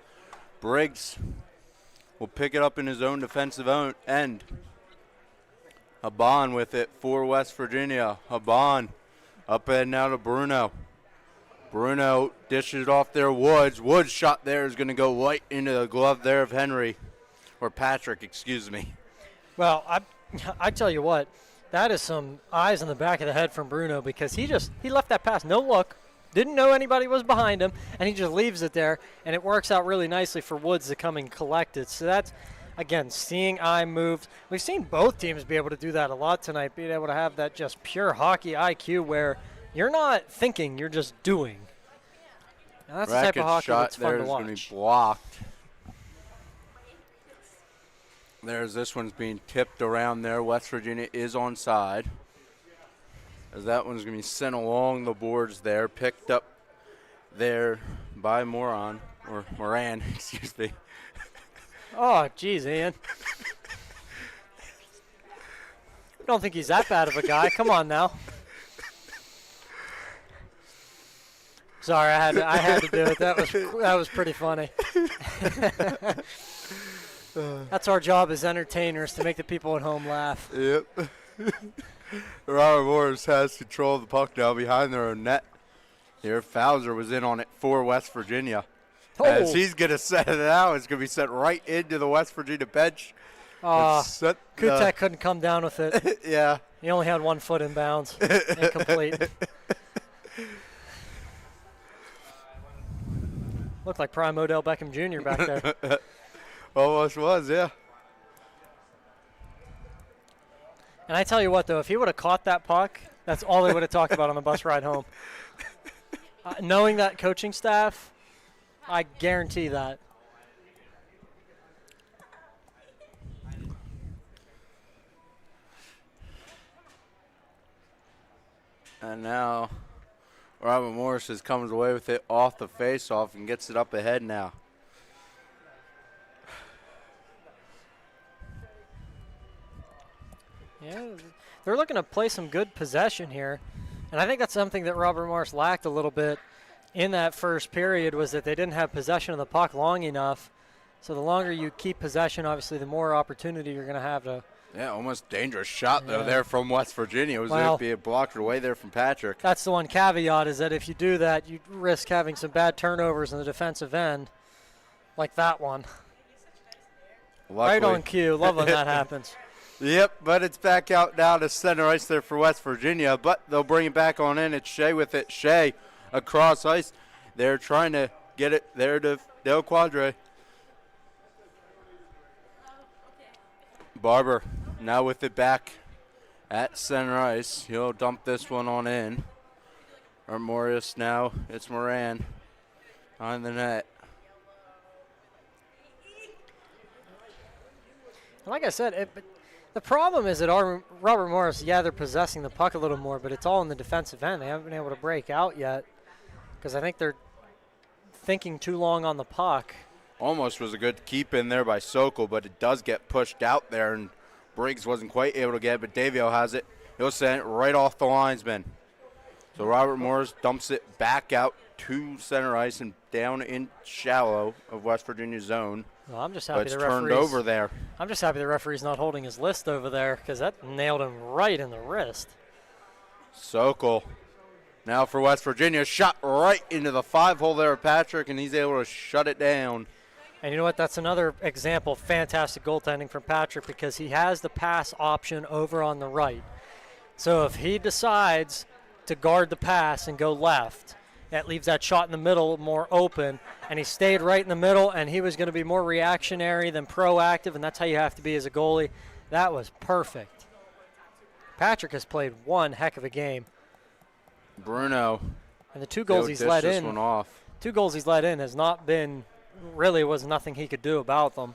Briggs will pick it up in his own defensive end. Haban with it for West Virginia. Haban up ahead now to Bruno. Bruno dishes it off there. Woods. Woods' shot there is going to go right into the glove there of Henry. Or Patrick, excuse me. Well, I tell you what, that is some eyes in the back of the head from Bruno because he left that pass, no look, didn't know anybody was behind him, and he just leaves it there, and it works out really nicely for Woods to come and collect it. So that's, again, seeing eye moves. We've seen both teams be able to do that a lot tonight, being able to have that just pure hockey IQ where you're not thinking, you're just doing. Now that's the type of hockey that's fun to watch. Going to be blocked. This one's being tipped around there. West Virginia is onside. As that one's going to be sent along the boards there, picked up there by Moran, excuse me. Oh, geez, Ian. I don't think he's that bad of a guy. Come on now. Sorry, I had to do it. That was pretty funny. That's our job as entertainers, to make the people at home laugh. Yep. Robert Morris has control of the puck now behind their own net. Here, Fowler was in on it for West Virginia. Oh. As he's going to set it out, it's going to be sent right into the West Virginia bench. Kutek couldn't come down with it. Yeah. He only had 1 foot in bounds. Incomplete. Looked like prime Odell Beckham Jr. back there. Almost was, yeah. And I tell you what, though, if he would have caught that puck, that's all they would have talked about on the bus ride home. Knowing that coaching staff, I guarantee that. And now Robert Morris comes away with it off the face-off and gets it up ahead now. Yeah, they're looking to play some good possession here. And I think that's something that Robert Morris lacked a little bit in that first period, was that they didn't have possession of the puck long enough. So the longer you keep possession, obviously, the more opportunity you're going to have to. Yeah, almost dangerous shot, though, there from West Virginia. It was being blocked away there from Patrick. That's the one caveat, is that if you do that, you risk having some bad turnovers in the defensive end, like that one. Luckily. Right on cue. Love when that happens. Yep, but it's back out now to center ice there for West Virginia, but they'll bring it back on in. It's Shea with it. Shea across ice. They're trying to get it there to Del Quadre. Barber now with it back at center ice. He'll dump this one on in. Or Morris now. It's Moran on the net. Like I said, the problem is that Robert Morris, they're possessing the puck a little more, but it's all in the defensive end. They haven't been able to break out yet because I think they're thinking too long on the puck. Almost was a good keep in there by Sokol, but it does get pushed out there, and Briggs wasn't quite able to get it, but Davio has it. He'll send it right off the linesman. So Robert Morris dumps it back out to center ice and down in shallow of West Virginia zone. Well, I'm just happy it's the turned over there. I'm just happy the referee's not holding his list over there because that nailed him right in the wrist. Sokol now for West Virginia. Shot right into the 5-hole there of Patrick, and he's able to shut it down. And you know what? That's another example of fantastic goaltending from Patrick because he has the pass option over on the right. So if he decides to guard the pass and go left, that leaves that shot in the middle more open. And he stayed right in the middle, and he was going to be more reactionary than proactive, and that's how you have to be as a goalie. That was perfect. Patrick has played one heck of a game. Bruno. And the 2 goals he's let in. 2 goals he's let in has not been, really was nothing he could do about them.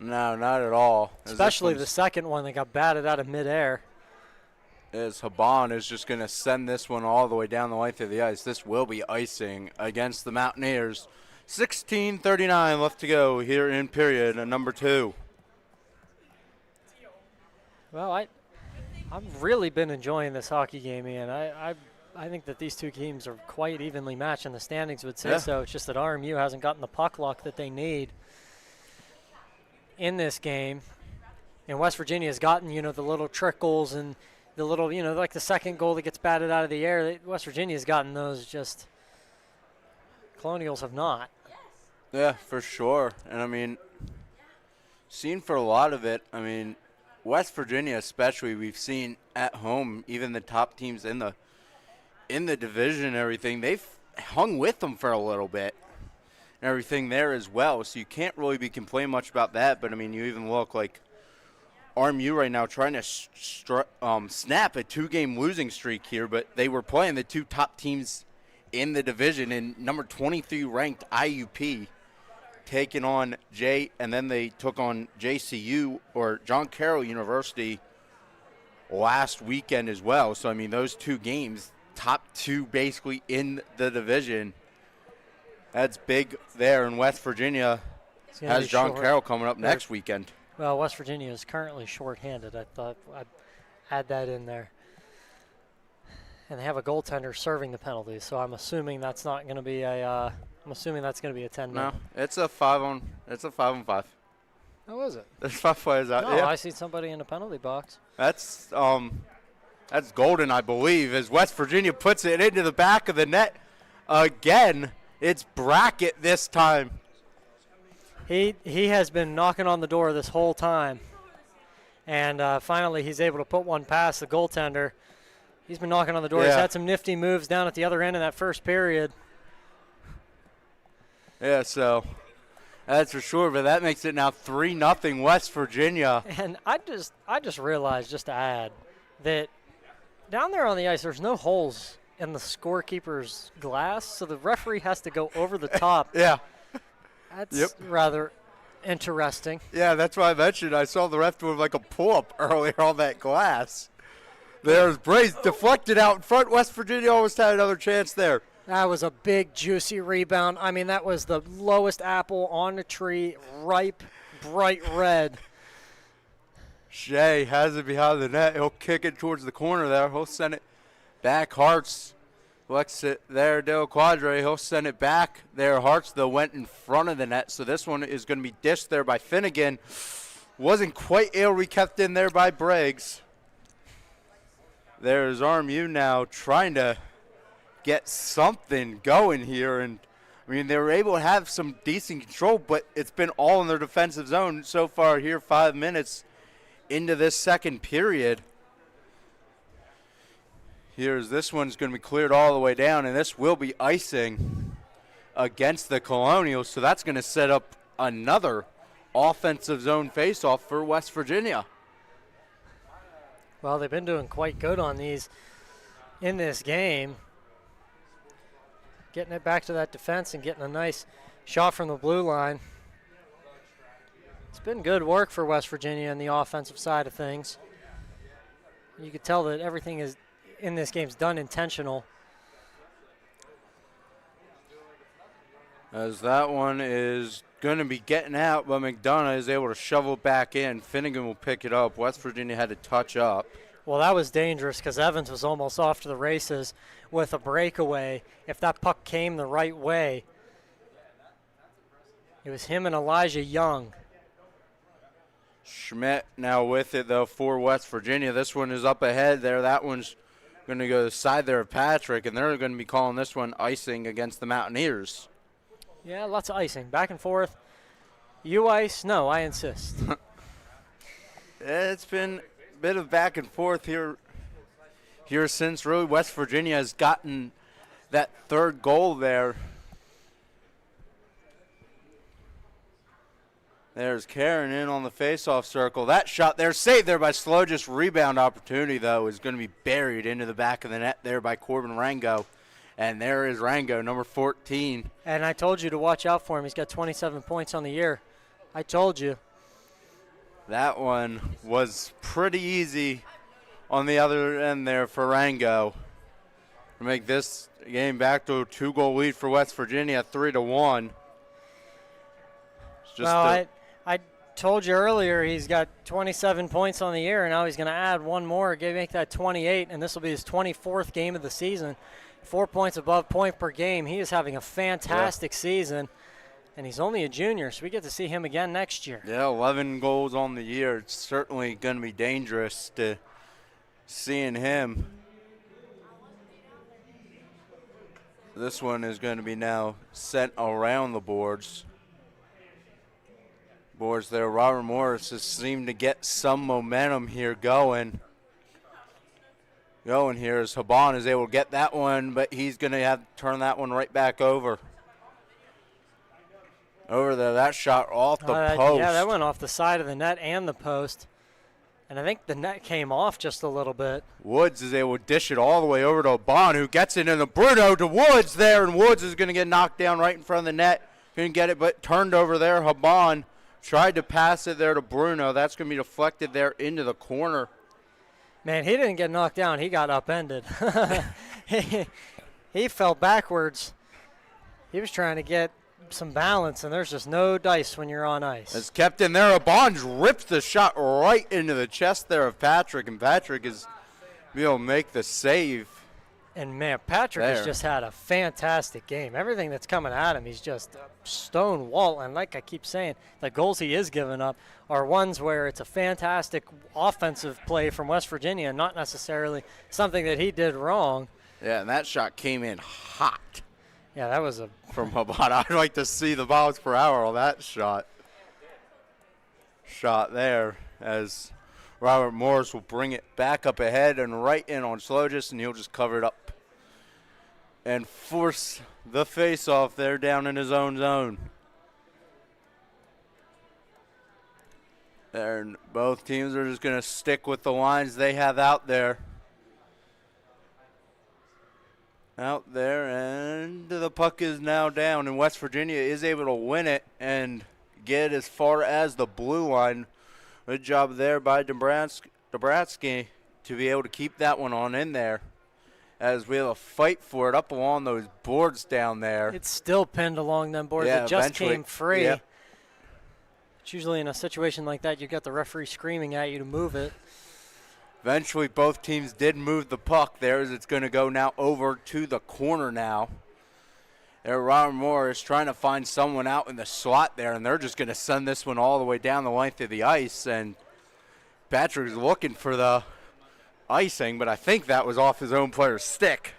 No, not at all. Especially the second one that got batted out of midair. As Haban is just going to send this one all the way down the length of the ice. This will be icing against the Mountaineers. 16:39 left to go here in period number 2. Well, I've really been enjoying this hockey game, Ian. I think that these two teams are quite evenly matched, and the standings would say so. It's just that RMU hasn't gotten the puck luck that they need in this game. And West Virginia has gotten, the little trickles and the little, like the second goal that gets batted out of the air. West Virginia has gotten those, just Colonials have not. Yeah, for sure. And, I mean, seen for a lot of it, I mean, West Virginia especially, we've seen at home, even the top teams in the division and everything, they've hung with them for a little bit and everything there as well. So you can't really be complaining much about that. But, I mean, you even look like RMU right now trying to snap a 2-game losing streak here, but they were playing the two top teams in the division, and number 23 ranked IUP taking on and then they took on JCU, or John Carroll University, last weekend as well. So, I mean, those two games, top two basically in the division, that's big there. And West Virginia has John Carroll coming up next weekend. Well, West Virginia is currently shorthanded. I thought I'd add that in there. And they have a goaltender serving the penalties, so I'm assuming that's not going to be a. I'm assuming that's going to be a 10-minute. No, it's a 5-on-5. How is it? There's 5 players out. No, yeah. I see somebody in the penalty box. That's golden, I believe, as West Virginia puts it into the back of the net again. It's Brackett this time. He has been knocking on the door this whole time, and finally he's able to put one past the goaltender. He's been knocking on the door. Yeah. He's had some nifty moves down at the other end in that first period. Yeah, so that's for sure. But that makes it now 3-0 West Virginia. And I just realized, just to add, that down there on the ice, there's no holes in the scorekeeper's glass, so the referee has to go over the top. Yeah. That's rather interesting. Yeah, that's why I mentioned I saw the ref doing like a pull-up earlier on that glass. There's Brace deflected out in front. West Virginia almost had another chance there. That was a big, juicy rebound. I mean, that was the lowest apple on the tree, ripe, bright red. Shea has it behind the net. He'll kick it towards the corner there. He'll send it back. Hartz collects it there. Del Quadre, he'll send it back there. Hartz, though, went in front of the net, so this one is going to be dished there by Finnegan. Wasn't quite able to be kept in there by Briggs. There's RMU now trying to get something going here. And, I mean, they were able to have some decent control, but it's been all in their defensive zone so far here, 5 minutes into this second period. Here's this one's going to be cleared all the way down, and this will be icing against the Colonials. So that's going to set up another offensive zone faceoff for West Virginia. Well, they've been doing quite good on these in this game. Getting it back to that defense and getting a nice shot from the blue line. It's been good work for West Virginia on the offensive side of things. You could tell that everything is in this game is done intentional. As that one is going to be getting out, but McDonough is able to shovel it back in. Finnegan will pick it up. West Virginia had to touch up. Well, that was dangerous because Evans was almost off to the races with a breakaway. If that puck came the right way, it was him and Elijah Young. Schmidt now with it, though, for West Virginia. This one is up ahead there. That one's going to go to the side there of Patrick, and they're going to be calling this one icing against the Mountaineers. Yeah, lots of icing. Back and forth. You ice? No, I insist. It's been a bit of back and forth here since really West Virginia has gotten that third goal there. There's Karen in on the faceoff circle. That shot there, saved there by Slow. Just rebound opportunity, though, is going to be buried into the back of the net there by Corbin Rango. And there is Rango, number 14. And I told you to watch out for him. He's got 27 points on the year. I told you. That one was pretty easy on the other end there for Rango to make this game back to a 2-goal lead for West Virginia, 3-1. Well, I told you earlier he's got 27 points on the year, and now he's going to add one more, make that 28, and this will be his 24th game of the season. 4 points above point per game. He is having a fantastic season, and he's only a junior, so we get to see him again next year. Yeah, 11 goals on the year. It's certainly going to be dangerous to seeing him. This one is going to be now sent around the boards. Boards there. Robert Morris has seemed to get some momentum here going here as Haban is able to get that one, but he's going to have to turn that one right back over. Over there, that shot off the post. Yeah, that went off the side of the net and the post. And I think the net came off just a little bit. Woods is able to dish it all the way over to Haban, who gets it into Bruno to Woods there, and Woods is going to get knocked down right in front of the net. Couldn't get it, but turned over there. Haban tried to pass it there to Bruno. That's going to be deflected there into the corner. Man, he didn't get knocked down. He got upended. he fell backwards. He was trying to get some balance, and there's just no dice when you're on ice. It's kept in there. Haban rips the shot right into the chest there of Patrick, and Patrick is able to make the save. And, man, Patrick has just had a fantastic game. Everything that's coming at him, he's just a stone wall. And like I keep saying, the goals he is giving up are ones where it's a fantastic offensive play from West Virginia and not necessarily something that he did wrong. Yeah, and that shot came in hot. Yeah, that was from Haban. I'd like to see the miles per hour on that shot. Shot there as Robert Morris will bring it back up ahead and right in on Slogis, and he'll just cover it up and force the face-off there down in his own zone. And both teams are just going to stick with the lines they have out there. Out there, and the puck is now down, and West Virginia is able to win it and get as far as the blue line. Good job there by Dabratsky to be able to keep that one on in there as we have a fight for it up along those boards down there. It's still pinned along them boards. Yeah, it just came free. Yep. It's usually in a situation like that, you got the referee screaming at you to move it. Eventually, both teams did move the puck there as it's going to go now over to the corner now. There, Robert Moore is trying to find someone out in the slot there, and they're just going to send this one all the way down the length of the ice. And Patrick's looking for the icing, but I think that was off his own player's stick.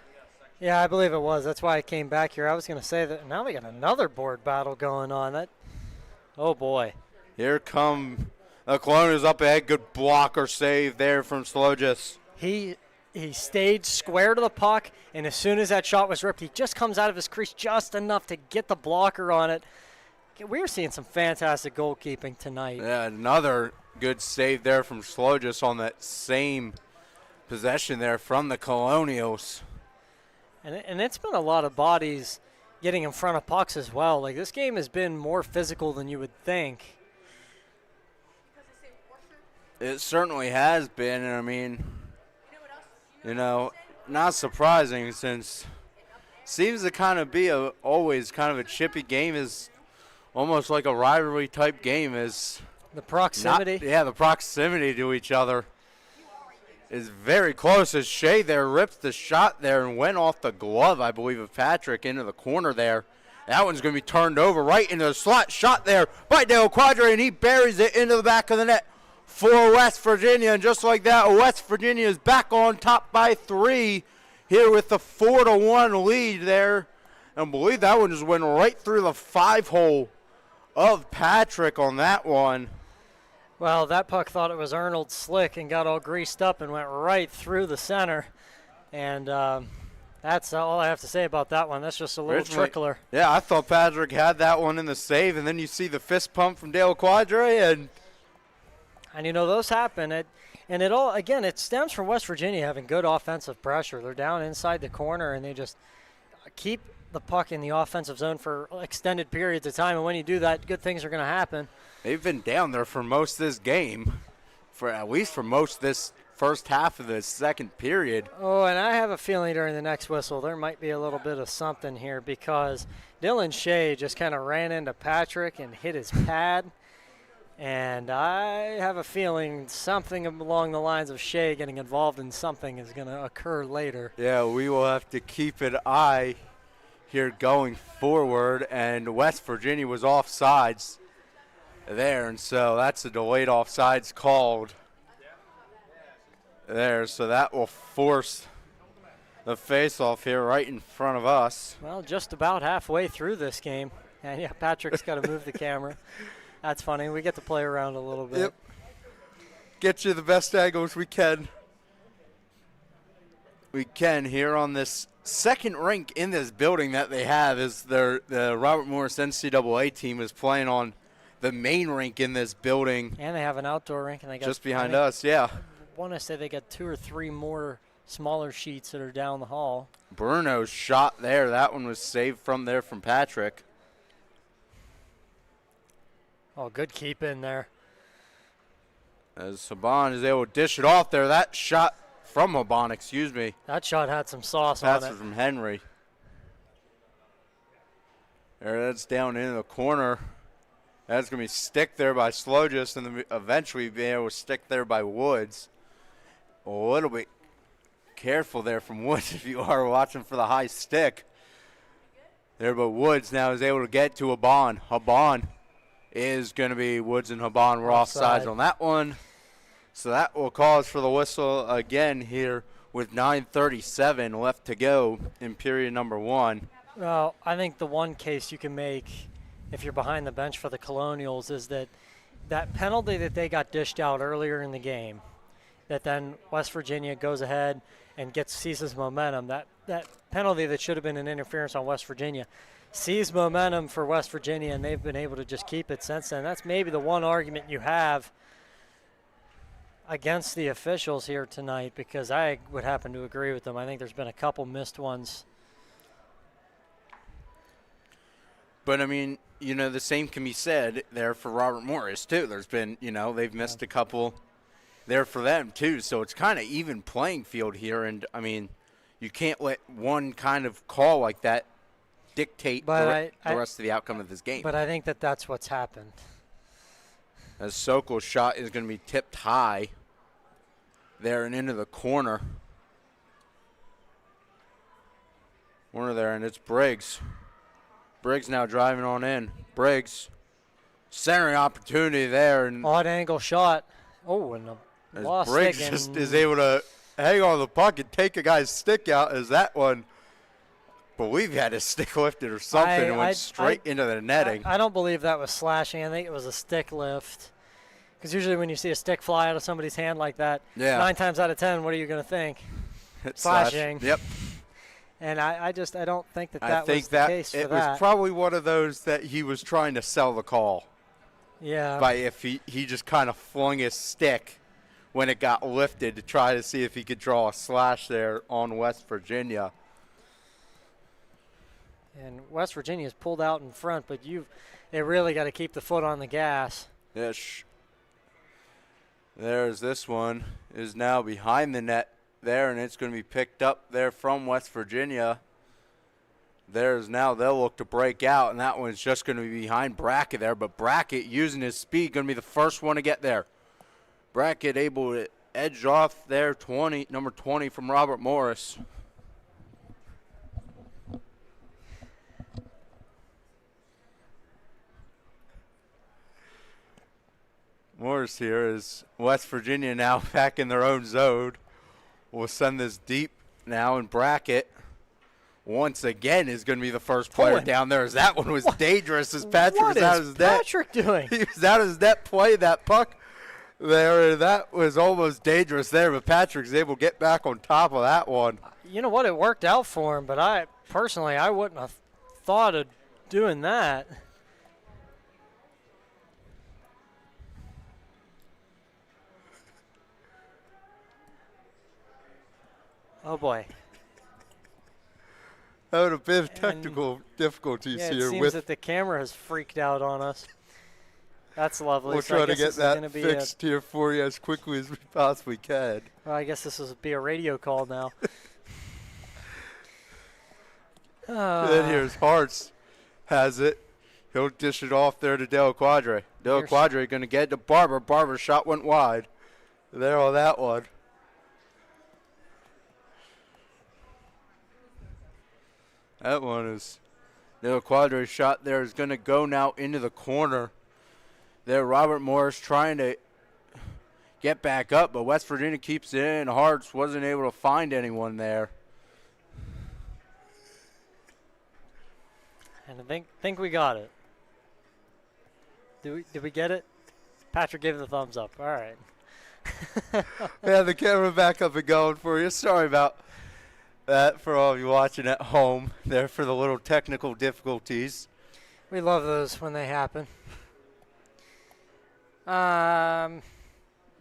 Yeah, I believe it was. That's why I came back here. I was going to say that now we got another board battle going on. Oh, boy. Here come the Colonials up ahead. Good blocker save there from Slogis. He stayed square to the puck, and as soon as that shot was ripped, he just comes out of his crease just enough to get the blocker on it. We're seeing some fantastic goalkeeping tonight. Yeah, another good save there from Slogis on that same possession there from the Colonials. And it's been a lot of bodies getting in front of pucks as well. Like, this game has been more physical than you would think. It certainly has been, and I mean, not surprising since it seems to kind of be always kind of a chippy game, is almost like a rivalry type game. Is the proximity? The proximity to each other is very close as Shea there ripped the shot there and went off the glove, I believe, of Patrick into the corner there. That one's going to be turned over right into the slot. Shot there by Dale Quadre, and he buries it into the back of the net for West Virginia. And just like that, West Virginia is back on top by 3 here with the 4-1 lead there. And I believe that one just went right through the 5-hole of Patrick on that one. Well, that puck thought it was Arnold Slick and got all greased up and went right through the center. And that's all I have to say about that one. That's just a little trickler. Yeah, I thought Patrick had that one in the save, and then you see the fist pump from Dale Quadre. And those happen. It stems from West Virginia having good offensive pressure. They're down inside the corner, and they just keep the puck in the offensive zone for extended periods of time. And when you do that, good things are going to happen. They've been down there for most of this game, at least for most of this first half of the second period. Oh, and I have a feeling during the next whistle there might be a little bit of something here, because Dylan Shea just kind of ran into Patrick and hit his pad. And I have a feeling something along the lines of Shea getting involved in something is going to occur later. Yeah, we will have to keep an eye here going forward. And West Virginia was offsides there, and so that's a delayed offsides called there. So that will force the face-off here right in front of us. Well, just about halfway through this game. And, yeah, Patrick's got to move the camera. That's funny. We get to play around a little bit. Yep. Get you the best angles we can. We can here on this second rink in this building that they have. Is the Robert Morris NCAA team is playing on the main rink in this building. And they have an outdoor rink. And they got just behind us, yeah. I want to say they got 2 or 3 more smaller sheets that are down the hall. Bruno's shot there. That one was saved from Patrick. Oh, good keep in there. As Saban is able to dish it off there. That shot from Saban, excuse me. That shot had some sauce on it. That's from Henry. There, that's down into the corner. That's going to be stick there by Slogis, and then eventually be able to stick there by Woods. A little bit careful there from Woods if you are watching for the high stick. There, but Woods now is able to get to Haban. Haban is going to be Woods and Haban were offsides on that one. So that will cause for the whistle again here with 9:37 left to go in period number 1. Well, I think the one case you can make if you're behind the bench for the Colonials is that penalty that they got dished out earlier in the game, that then West Virginia goes ahead and seizes momentum. That penalty that should have been an interference on West Virginia sees momentum for West Virginia, and they've been able to just keep it since then. That's maybe the one argument you have against the officials here tonight, because I would happen to agree with them. I think there's been a couple missed ones. But, I mean, the same can be said there for Robert Morris, too. There's been, they've missed a couple there for them, too. So it's kind of even playing field here. And, I mean, you can't let one kind of call like that dictate the rest of the outcome of this game. But I think that's what's happened. As Sokol's shot is going to be tipped high there and into the corner. Corner there, and it's Briggs. Briggs now driving on in. Briggs, centering opportunity there. And odd angle shot. Oh, and a lost Briggs stick just is able to hang on the puck and take a guy's stick out as that one. Believe he had his stick lifted or something and went straight into the netting. I don't believe that was slashing. I think it was a stick lift. Because usually when you see a stick fly out of somebody's hand like that, 9 times out of 10, what are you going to think? It's slashing. Yep. And I don't think that was the case for that. It was probably one of those that he was trying to sell the call. Yeah. By if he just kind of flung his stick when it got lifted to try to see if he could draw a slash there on West Virginia. And West Virginia's pulled out in front, but they really got to keep the foot on the gas. Yes. There's this one is now behind the net there, and it's going to be picked up there from West Virginia. There's now they'll look to break out, and that one's just going to be behind Brackett there, but Brackett using his speed going to be the first one to get there. Brackett able to edge off there, number 20 from Robert Morris. Morris here is West Virginia now back in their own zone. We'll send this deep now, and Brackett once again is going to be the first player down there, as that one was dangerous as Patrick was out of his net. What is Patrick doing? He was out of his net playing that puck there, and that was almost dangerous there, but Patrick's able to get back on top of that one. You know what? It worked out for him, but I wouldn't have thought of doing that. Oh, boy. That would have been technical difficulties here. It seems that the camera has freaked out on us. That's lovely. We'll try to get that fixed here for you as quickly as we possibly can. Well, I guess this will be a radio call now. Then here's Hartz has it. He'll dish it off there to Del Quadre. Del Quadre going to get to Barber. Barber's shot went wide. There on that one. That one is Del Quadre's shot there is going to go now into the corner. There, Robert Morris trying to get back up, but West Virginia keeps it in. Harts wasn't able to find anyone there. And I think we got it. Did we get it? Patrick gave the thumbs up. All right. Yeah, the camera back up and going for you. Sorry about that for all of you watching at home there for the little technical difficulties. We love those when they happen.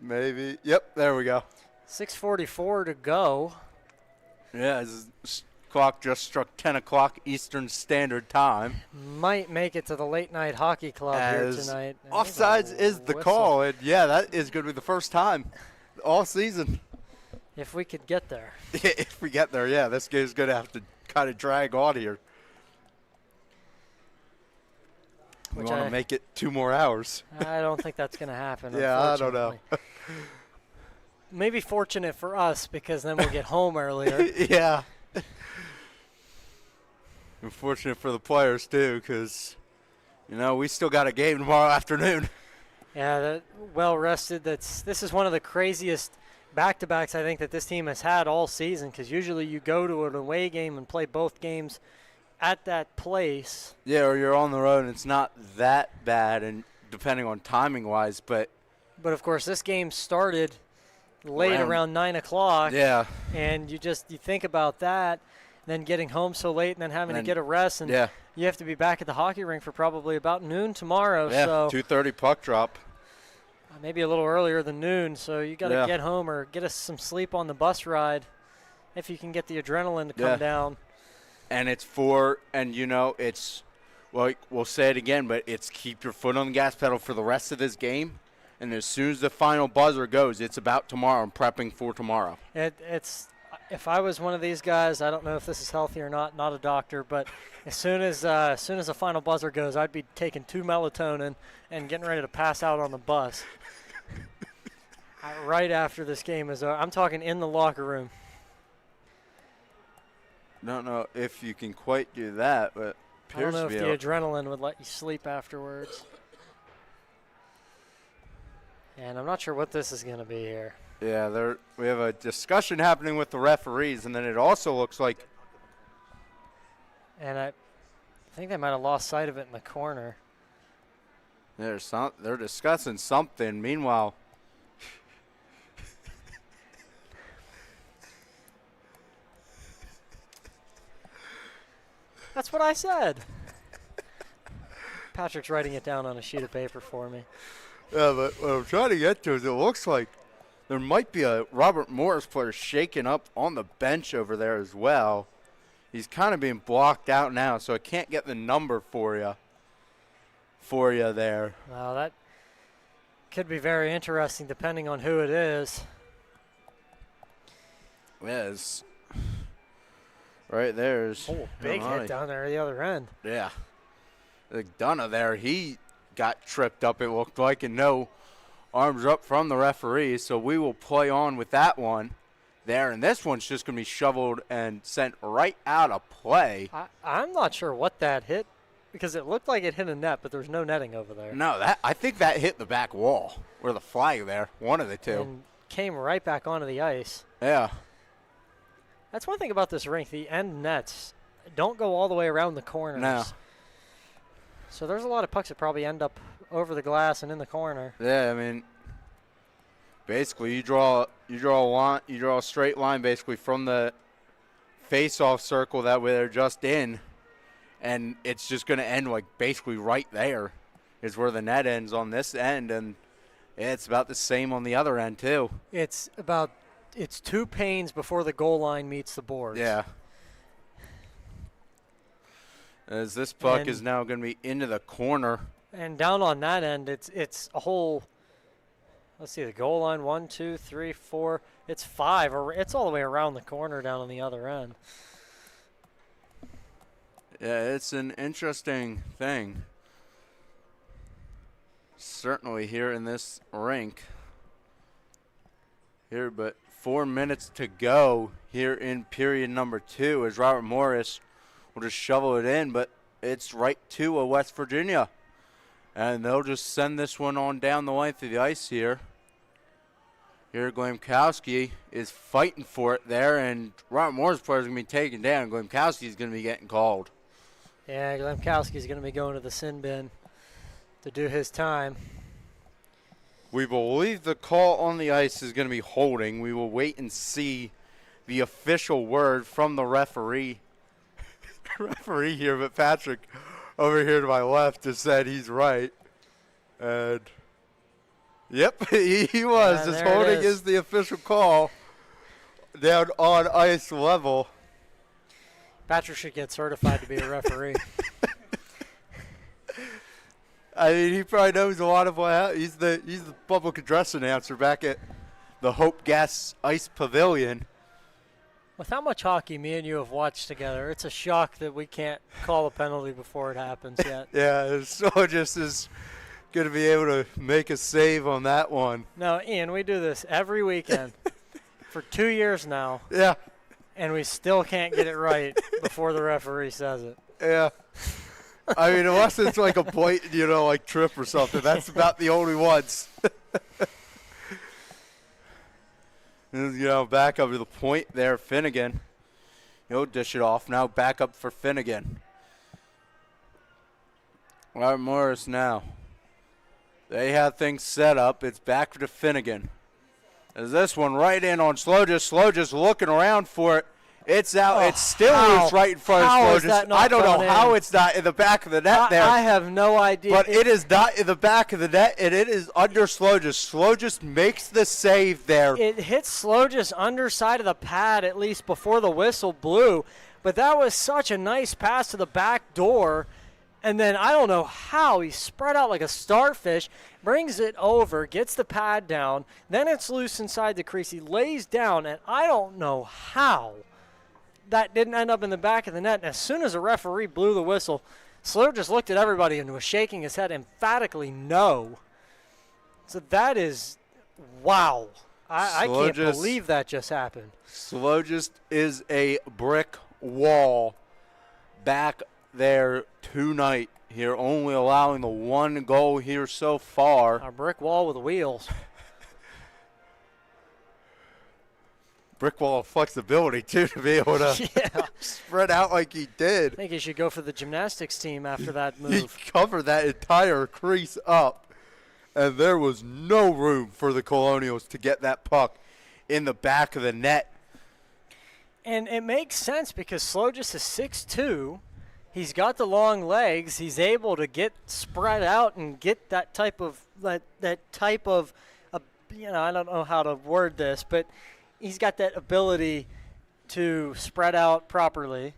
Maybe. Yep, there we go. 6:44 to go. Yeah, this clock just struck 10 o'clock Eastern Standard Time. Might make it to the late night hockey club here tonight. Offsides is the call, and yeah, that is going to be the first time all season. If we could get there. If we get there, yeah, this game's going to have to kind of drag on here. We want to make it 2 more hours. I don't think that's going to happen. Yeah, I don't know. Maybe fortunate for us because then we'll get home earlier. Yeah. Unfortunate for the players, too, because, we still got a game tomorrow afternoon. Yeah, well rested. This is one of the craziest back-to-backs I think that this team has had all season because usually you go to an away game and play both games at that place. Yeah, or you're on the road and it's not that bad, and depending on timing-wise, but of course this game started late around 9 o'clock. Yeah. And you think about that. Then getting home so late and then having to get a rest. And you have to be back at the hockey rink for probably about noon tomorrow. Yeah, so 2:30 puck drop. Maybe a little earlier than noon. So you got to get home or get us some sleep on the bus ride if you can get the adrenaline to come down. And it's it's, well, we'll say it again, but it's keep your foot on the gas pedal for the rest of this game. And as soon as the final buzzer goes, it's about tomorrow and prepping for tomorrow. It's if I was one of these guys, I don't know if this is healthy or not a doctor, but as soon as the final buzzer goes, I'd be taking 2 melatonin and getting ready to pass out on the bus. Right after this game is over. I'm talking in the locker room. Don't know if you can quite do that, but I don't know if the adrenaline would let you sleep afterwards. And I'm not sure what this is going to be here. Yeah, we have a discussion happening with the referees, and then it also looks like. And I think they might have lost sight of it in the corner. They're discussing something. Meanwhile, that's what I said. Patrick's writing it down on a sheet of paper for me. Yeah, but what I'm trying to get to is it looks like there might be a Robert Morris player shaking up on the bench over there as well. He's kind of being blocked out now, so I can't get the number for you there. Well, that could be very interesting depending on who it is. Yes. Right there's. Oh, big hit down there at the other end. Yeah. Like Dunna there, he got tripped up, it looked like, and no arms up from the referee, so we will play on with that one there, and this one's just going to be shoveled and sent right out of play. I'm not sure what that hit because it looked like it hit a net, but there was no netting over there. No, I think that hit the back wall or the flag there, one of the two. And came right back onto the ice. Yeah. That's one thing about this rink. The end nets don't go all the way around the corners. No. So there's a lot of pucks that probably end up over the glass and in the corner. Yeah, I mean, basically you draw a straight line basically from the face-off circle that way they're just in, and it's just going to end like basically right there is where the net ends on this end, and it's about the same on the other end too. It's 2 panes before the goal line meets the boards. Yeah. As this puck is now going to be into the corner. And down on that end, it's a whole, let's see, the goal line, 1, 2, 3, 4, it's 5. Or it's all the way around the corner down on the other end. Yeah, it's an interesting thing. certainly here in this rink. Here, but 4 minutes to go here in period number 2 as Robert Morris will just shovel it in, but it's right to a West Virginia. And they'll just send this one on down the length of the ice here. Here, Glamkowski is fighting for it there, and Robert Morris' player is going to be taken down. Glamkowski is going to be getting called. Yeah, Glamkowski is going to be going to the sin bin to do his time. We believe the call on the ice is going to be holding. We will wait and see the official word from the referee. Referee here, but Patrick over here to my left just said he's right. And yep, he was. Just holding is the official call down on ice level. Patrick should get certified to be a referee. I mean, he probably knows a lot of what happened. He's the public address announcer back at the Hope Gas Ice Pavilion. With how much hockey me and you have watched together, it's a shock that we can't call a penalty before it happens yet. Yeah, so just is going to be able to make a save on that one. No, Ian, we do this every weekend for 2 years now. Yeah. And we still can't get it right before the referee says it. Yeah. I mean, unless it's like a blatant, like trip or something. That's about the only ones. Back up to the point there, Finnegan. He'll dish it off. Now back up for Finnegan. Robert Morris now. They have things set up. It's back to Finnegan. As this one right in on Slogis. Slogis looking around for it. It's out. Oh, it's still loose right in front of Slogis. I don't know how it's not in the back of the net there. I have no idea. But it is not in the back of the net, and it is under Slogis. Slogis makes the save there. It hits Slogis underside of the pad at least before the whistle blew. But that was such a nice pass to the back door. And then I don't know how he spread out like a starfish, brings it over, gets the pad down. Then it's loose inside the crease. He lays down, and I don't know how that didn't end up in the back of the net. And as soon as the referee blew the whistle, Slur just looked at everybody and was shaking his head emphatically no. So that is, wow. I can't believe that just happened. Slogis is a brick wall back there tonight here, only allowing the one goal here so far. A brick wall with wheels. Brick wall of flexibility, too, to be able to spread out like he did. I think he should go for the gymnastics team after that move. He covered that entire crease up, and there was no room for the Colonials to get that puck in the back of the net. And it makes sense because Slogis is 6'2". He's got the long legs. He's able to get spread out and get that type of I don't know how to word this, but he's got that ability to spread out properly.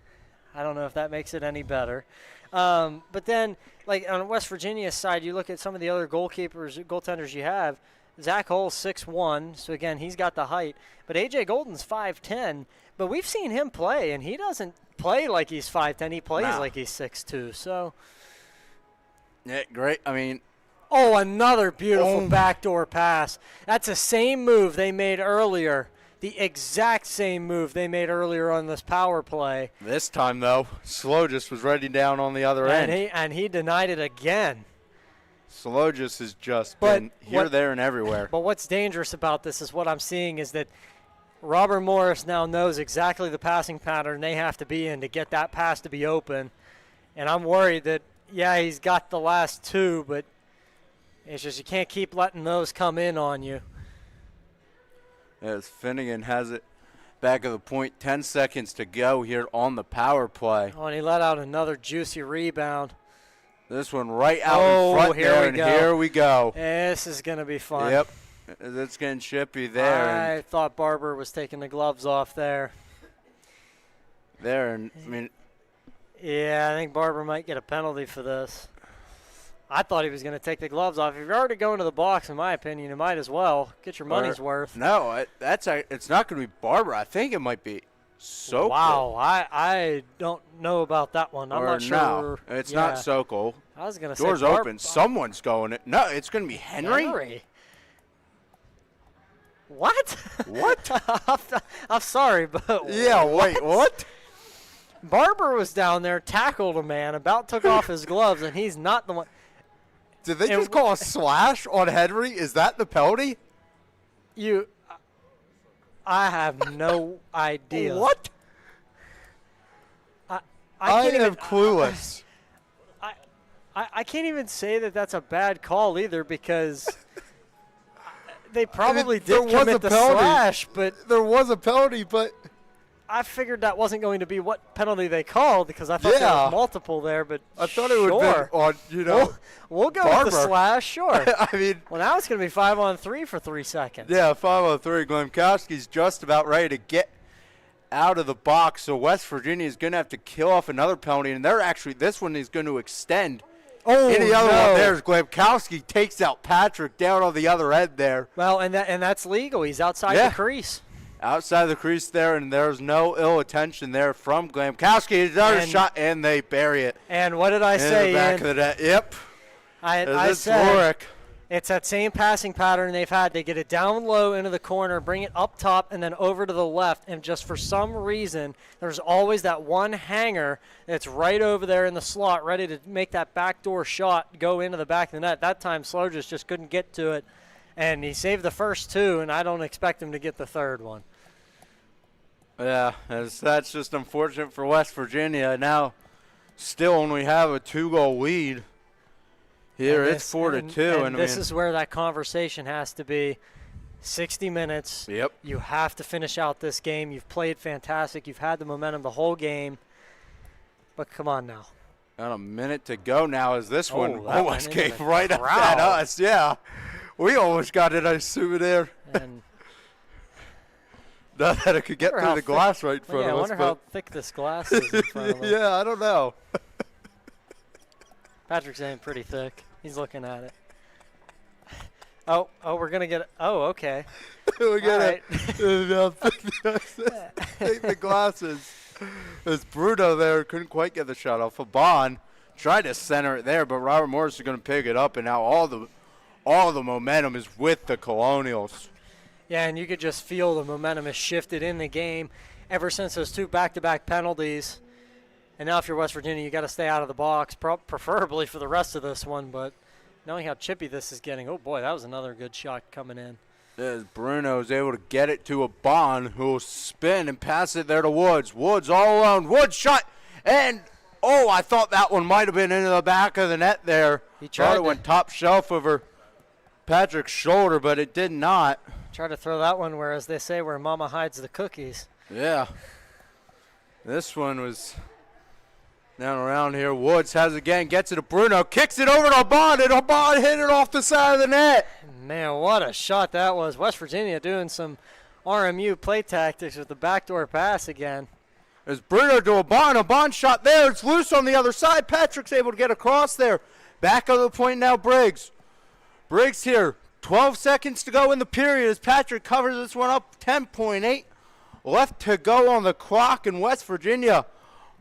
I don't know if that makes it any better. But then, like on West Virginia's side, you look at some of the other goaltenders you have. Zach Hull's 6'1", so again, he's got the height. But A.J. Golden's 5'10", but we've seen him play, and he doesn't play like he's 5'10". He plays like he's 6'2". So, yeah, great. I mean, another beautiful backdoor pass. That's the same move they made earlier. The exact same move they made earlier on this power play. This time, though, Slogis was ready down on the other end. And he denied it again. Slogis has just been here, there, and everywhere. But what's dangerous about this is what I'm seeing is that Robert Morris now knows exactly the passing pattern they have to be in to get that pass to be open. And I'm worried that, he's got the last two, but it's just you can't keep letting those come in on you. As Finnegan has it back of the point, 10 seconds to go here on the power play. Oh, and he let out another juicy rebound. This one right out in front there, and here we go. This is going to be fun. Yep, it's getting chippy there. I thought Barber was taking the gloves off there. Yeah, I think Barber might get a penalty for this. I thought he was going to take the gloves off. If you're already going to the box, in my opinion, you might as well get your money's worth. No, it's not going to be Barber. I think it might be Sokol. Wow, I don't know about that one. I'm Or not sure. No, it's not Sokol. I was going to say Door's open. Someone's going. No, it's going to be Henry. What? What? I'm sorry, but Yeah, wait, what? Barber was down there, tackled a man, about took off his gloves, and he's not the one. Did they just call a slash on Henry? Is that the penalty? I have no idea. What? I am clueless. I can't even say that that's a bad call either, because they probably did commit the slash, but there was a penalty, but I figured that wasn't going to be what penalty they called, because I thought there was multiple there. But I thought it would have been on, we'll go Barber. with the slash, sure. I mean, well, now it's going to be 5-on-3 for 3 seconds. Yeah, 5-on-3. Glemkowski's just about ready to get out of the box, so West Virginia is going to have to kill off another penalty, and this one is going to extend. Oh, Any other one there's Glemkowski takes out Patrick down on the other end there. Well, and that's legal. He's outside the crease. Outside the crease there, and there's no ill attention there from Glemkowski. Another shot, and they bury it. And what did I say? In the back of the net. Yep. I said it's that same passing pattern they've had. They get it down low into the corner, bring it up top, and then over to the left. And just for some reason, there's always that one hanger that's right over there in the slot, ready to make that backdoor shot go into the back of the net. That time, Slogis just couldn't get to it. And he saved the first two, and I don't expect him to get the third one. Yeah, that's just unfortunate for West Virginia. Now, still only have a 2-goal lead. Here it's 4-2, and this is where that conversation has to be. 60 minutes. Yep. You have to finish out this game. You've played fantastic. You've had the momentum the whole game. But come on now. Got a minute to go now as this one almost came right up at us. Yeah, we almost got it, I assume, there. And not that it could get through the glass right in front of us. I wonder how thick this glass is in front of us. Yeah, I don't know. Patrick's saying pretty thick. He's looking at it. Oh, we're going to get it. Oh, okay. We got it. Take the glasses. As Bruno there couldn't quite get the shot off. Fabon tried to center it there, but Robert Morris is going to pick it up, and now all the momentum is with the Colonials. Yeah, and you could just feel the momentum has shifted in the game ever since those 2 back-to-back penalties. And now if you're West Virginia, you got to stay out of the box, preferably for the rest of this one. But knowing how chippy this is getting, oh, boy, that was another good shot coming in. As Bruno is able to get it to a Bond, who will spin and pass it there to Woods. Woods all alone. Woods shot. And, I thought that one might have been into the back of the net there. He tried it went top shelf over Patrick's shoulder, but it did not. Try to throw that one where, as they say, where mama hides the cookies. Yeah. This one was down around here. Woods has it again, gets it to Bruno, kicks it over to Bond, and Bond hit it off the side of the net. Man, what a shot that was. West Virginia doing some RMU play tactics with the backdoor pass again. There's Bruno to a Bond shot there. It's loose on the other side. Patrick's able to get across there. Back of the point now, Briggs. Briggs here. 12 seconds to go in the period as Patrick covers this one up. 10.8 left to go on the clock, and West Virginia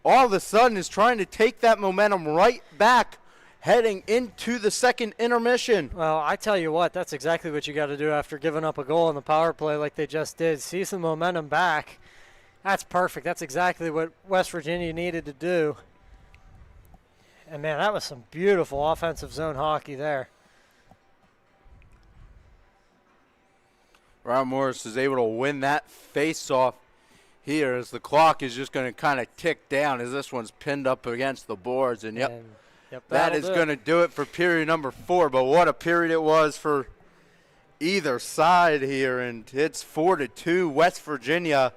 all of a sudden is trying to take that momentum right back heading into the second intermission. Well, I tell you what, that's exactly what you got to do after giving up a goal in the power play like they just did. See some momentum back. That's perfect. That's exactly what West Virginia needed to do. And, man, that was some beautiful offensive zone hockey there. Ron Morris is able to win that face-off here as the clock is just going to kind of tick down as this one's pinned up against the boards. And, yep that is going to do it for period number 4. But what a period it was for either side here. And it's 4-2 West Virginia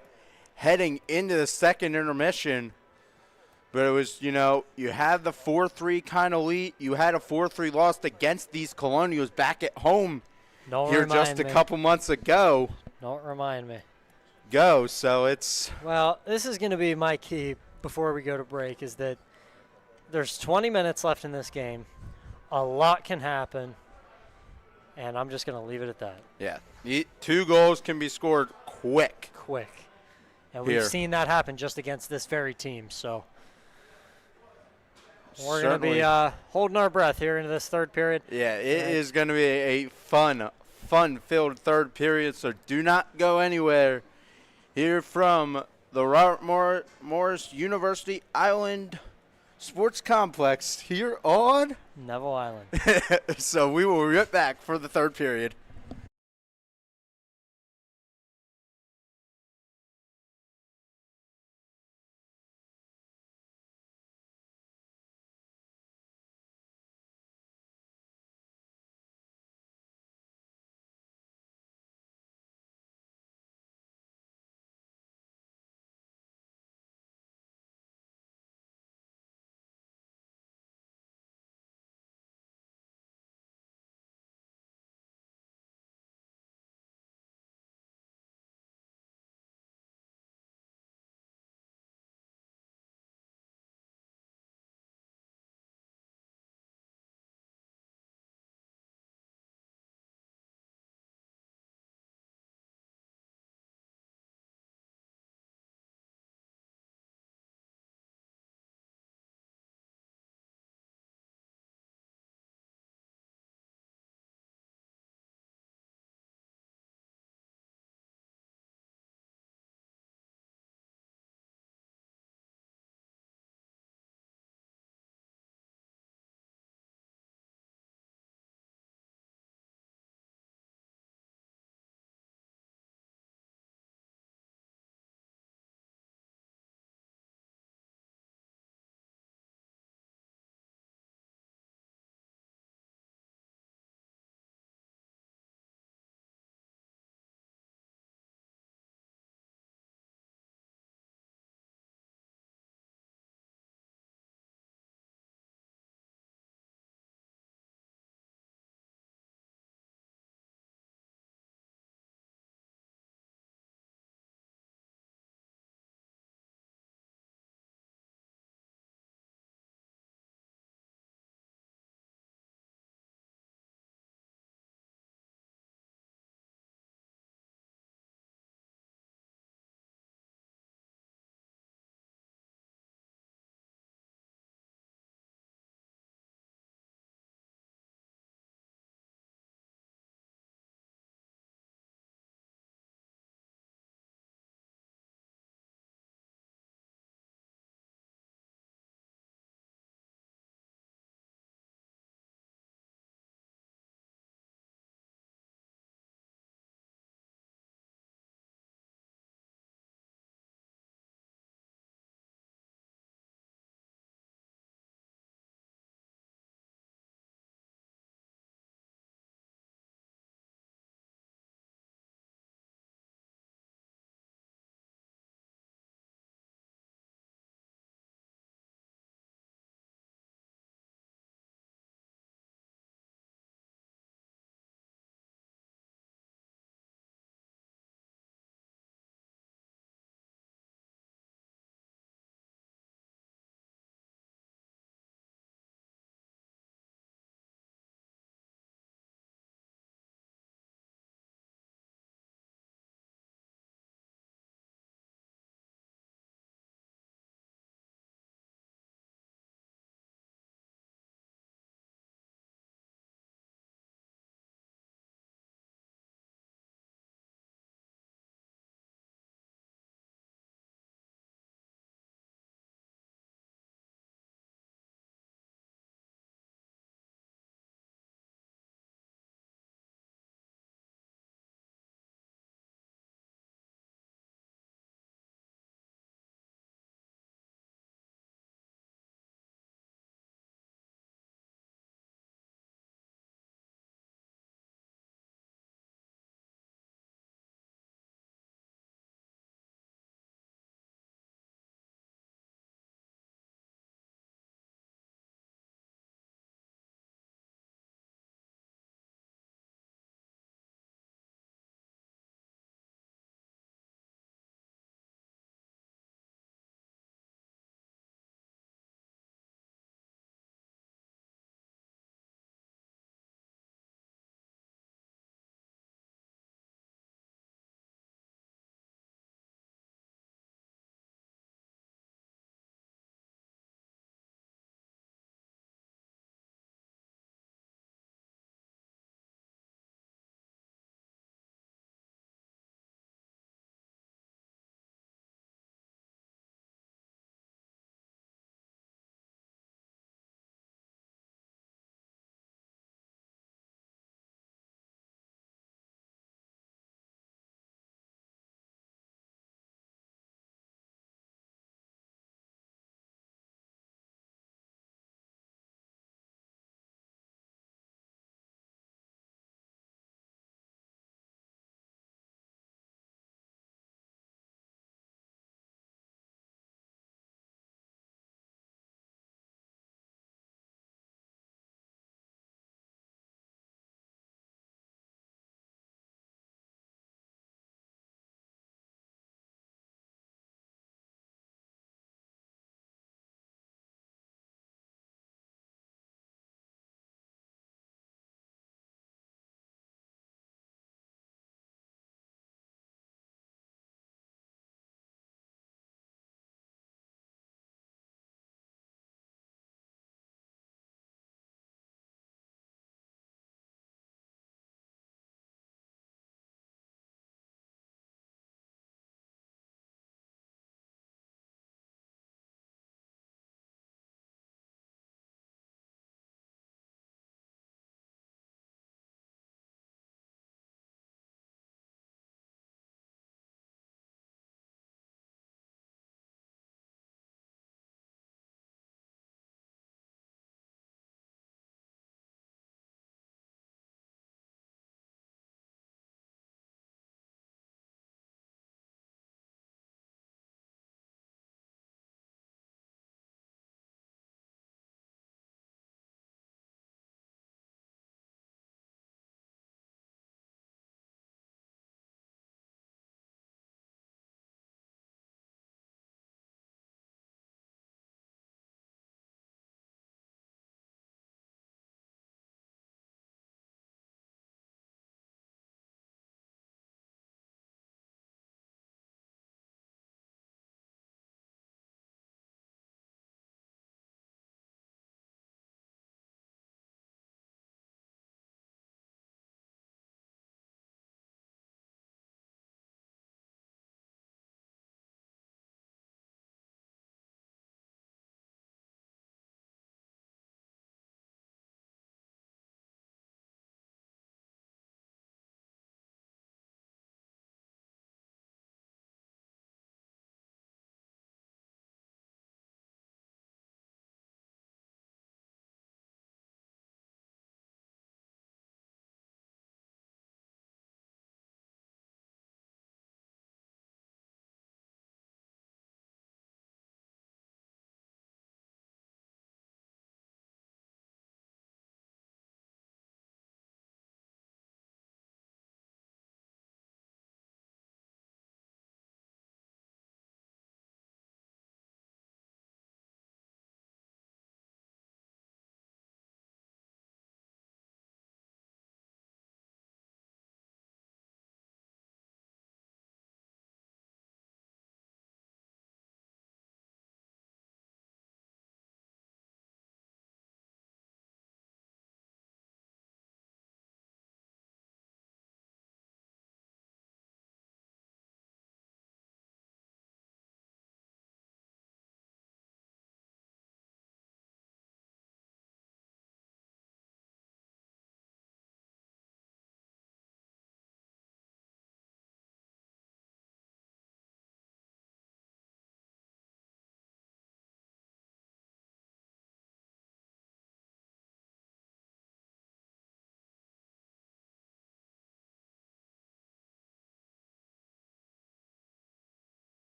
heading into the second intermission. But it was, you had the 4-3 kind of lead. You had a 4-3 loss against these Colonials back at home. Here just a couple months ago. Don't remind me. So it's... Well, this is going to be my key before we go to break, is that there's 20 minutes left in this game. A lot can happen, and I'm just going to leave it at that. Yeah. 2 goals can be scored quick. And we've seen that happen just against this very team. So we're going to be holding our breath here into this third period. Yeah, it is going to be a fun-filled third period, so do not go anywhere. Here from the Robert Morris University Island Sports Complex here on Neville Island. So we will be right back for the third period.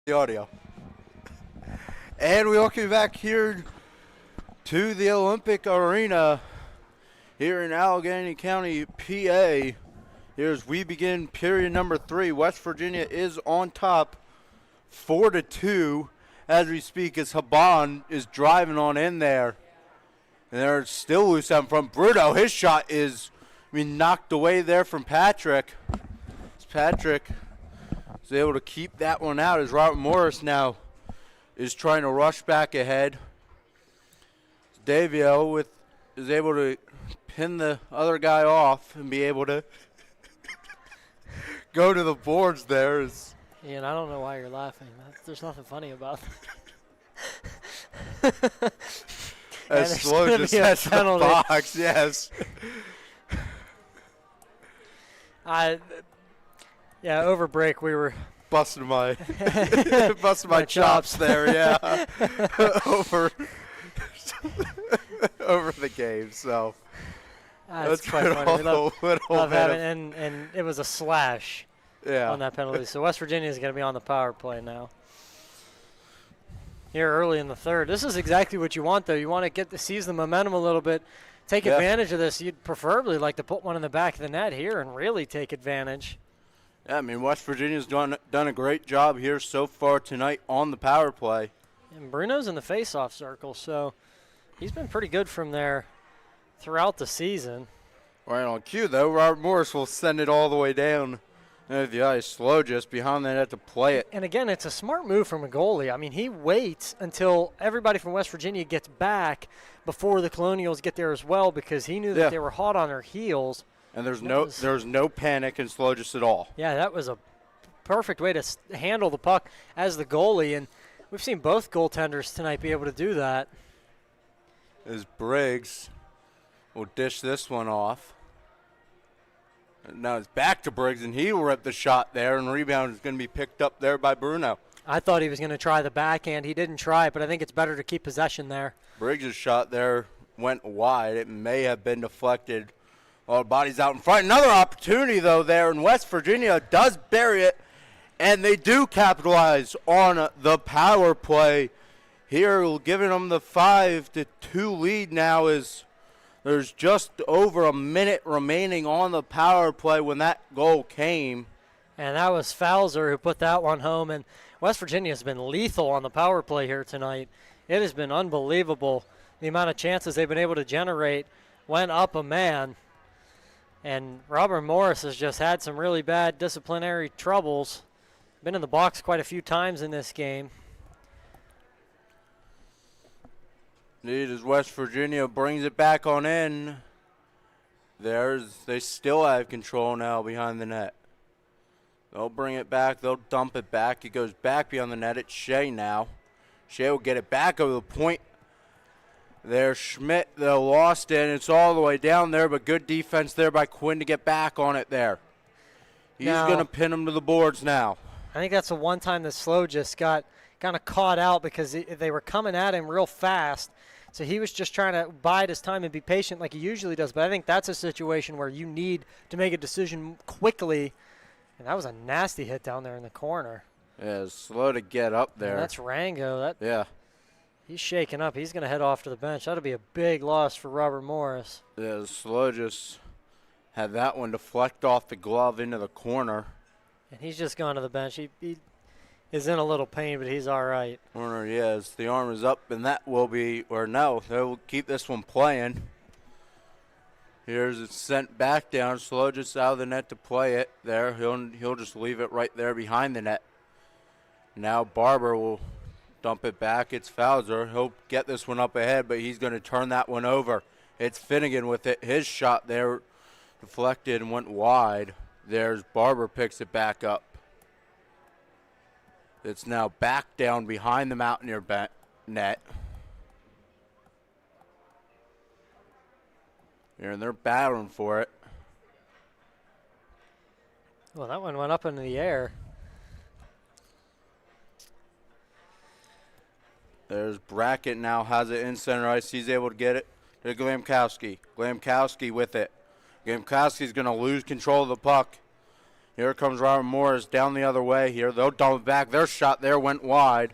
The audio. And we welcome you back here to the Olympic Arena here in Allegheny County, PA. Here's we begin period number 3. West Virginia is on top 4-2 as we speak as Haban is driving on in there. And they're still loose out from Bruno. His shot is knocked away there from Patrick. Patrick is able to keep that one out as Robert Morris now is trying to rush back ahead. Davio is able to pin the other guy off and be able to go to the boards there. Ian, I don't know why you're laughing. There's nothing funny about that. As Slow just sets the box, yes. Over break we were busting my chops there, yeah. over the game, so that's quite funny. Love having, and it was a slash on that penalty. So West Virginia is going to be on the power play now. Here early in the third. This is exactly what you want, though. You want to get to seize the momentum a little bit, take advantage of this. You'd preferably like to put one in the back of the net here and really take advantage. Yeah, I mean, West Virginia's done a great job here so far tonight on the power play. And Bruno's in the face-off circle, so he's been pretty good from there throughout the season. Right on cue, though, Robert Morris will send it all the way down. And the ice slow just behind the net to play it. And again, it's a smart move from a goalie. I mean, he waits until everybody from West Virginia gets back before the Colonials get there as well because he knew that they were hot on their heels. And there's no panic in Slogis at all. Yeah, that was a perfect way to handle the puck as the goalie, and we've seen both goaltenders tonight be able to do that. As Briggs will dish this one off. Now it's back to Briggs, and he will rip the shot there, and rebound is going to be picked up there by Bruno. I thought he was going to try the backhand. He didn't try it, but I think it's better to keep possession there. Briggs' shot there went wide. It may have been deflected. Well, bodies out in front. Another opportunity, though, there, and West Virginia does bury it, and they do capitalize on the power play. Here, giving them the 5-2 lead now is there's just over a minute remaining on the power play when that goal came. And that was Fowler who put that one home, and West Virginia has been lethal on the power play here tonight. It has been unbelievable the amount of chances they've been able to generate when up a man. And Robert Morris has just had some really bad disciplinary troubles. Been in the box quite a few times in this game. Indeed, as West Virginia brings it back on in. They still have control now behind the net. They'll bring it back. They'll dump it back. It goes back beyond the net. It's Shea now. Shea will get it back over the point. There, Schmidt, they lost it. It's all the way down there, but good defense there by Quinn to get back on it there. He's going to pin him to the boards now. I think that's the one time that Slow just got kind of caught out because they were coming at him real fast. So he was just trying to bide his time and be patient like he usually does. But I think that's a situation where you need to make a decision quickly. And that was a nasty hit down there in the corner. Yeah, slow to get up there. And that's Rango. Yeah. He's shaking up. He's going to head off to the bench. That'll be a big loss for Robert Morris. Yeah, slow just had that one deflect off the glove into the corner. And he's just gone to the bench. He is in a little pain, but he's all right. Corner, yes. The arm is up, and that will be, or no, they will keep this one playing. Here's it sent back down. Slow just out of the net to play it there. He'll just leave it right there behind the net. Now Barber will dump it back. It's Fowler. He'll get this one up ahead, but he's going to turn that one over. It's Finnegan with it. His shot there deflected and went wide. There's Barber picks it back up. It's now back down behind the Mountaineer net. Here, and they're battling for it. Well, that one went up into the air. There's Brackett now has it in center ice. He's able to get it to Glamkowski. Glamkowski with it. Glamkowski's going to lose control of the puck. Here comes Robert Morris down the other way here. They'll dump it back. Their shot there went wide.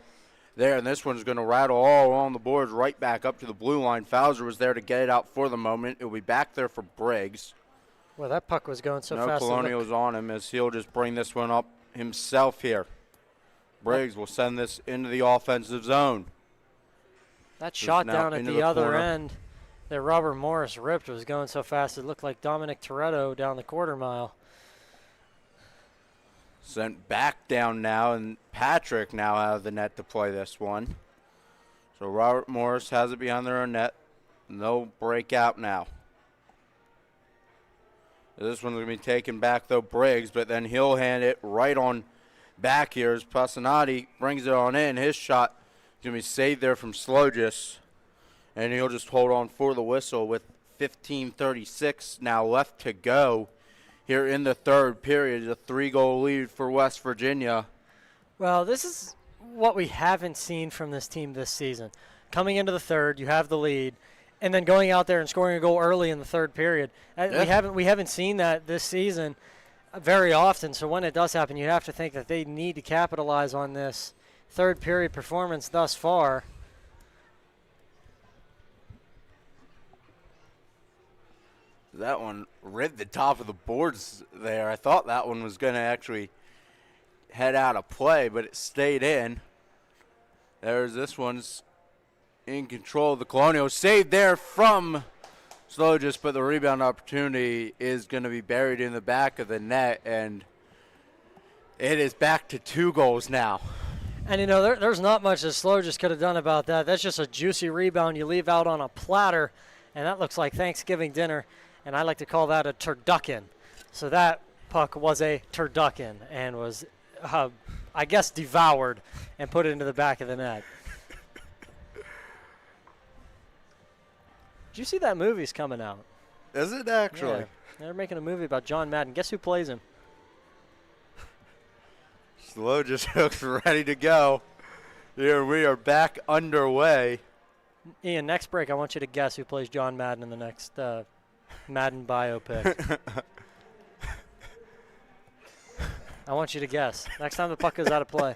There, and this one's going to rattle all along the boards right back up to the blue line. Fowler was there to get it out for the moment. It'll be back there for Briggs. Well, that puck was going so fast. No Colonials on him as he'll just bring this one up himself here. Briggs will send this into the offensive zone. That shot down at the other end that Robert Morris ripped was going so fast it looked like Dominic Toretto down the quarter mile. Sent back down now, and Patrick now out of the net to play this one. So Robert Morris has it behind their own net. No break out now. This one's going to be taken back, though, Briggs, but then he'll hand it right on back here as Passanati brings it on in. His shot is going to be saved there from Slogis, and he'll just hold on for the whistle with 15:36 now left to go here in the third period. A 3-goal lead for West Virginia. Well, this is what we haven't seen from this team this season. Coming into the third, you have the lead, and then going out there and scoring a goal early in the third period. Yeah. We haven't seen that this season very often, so when it does happen, you have to think that they need to capitalize on this third period performance thus far. That one ripped the top of the boards there. I thought that one was going to actually head out of play, but it stayed in. There's this one's in control of the Colonials. Saved there from Slogis, but the rebound opportunity is going to be buried in the back of the net, and it is back to 2 goals now. And, you know, there's not much that Slogis could have done about that. That's just a juicy rebound you leave out on a platter, and that looks like Thanksgiving dinner. And I like to call that a turducken. So that puck was a turducken and was, I guess, devoured and put into the back of the net. Did you see that movie's coming out? Is it actually? Yeah, they're making a movie about John Madden. Guess who plays him? Slow just looks ready to go. Here we are back underway. Ian, next break, I want you to guess who plays John Madden in the next Madden biopic. I want you to guess. Next time the puck goes out of play.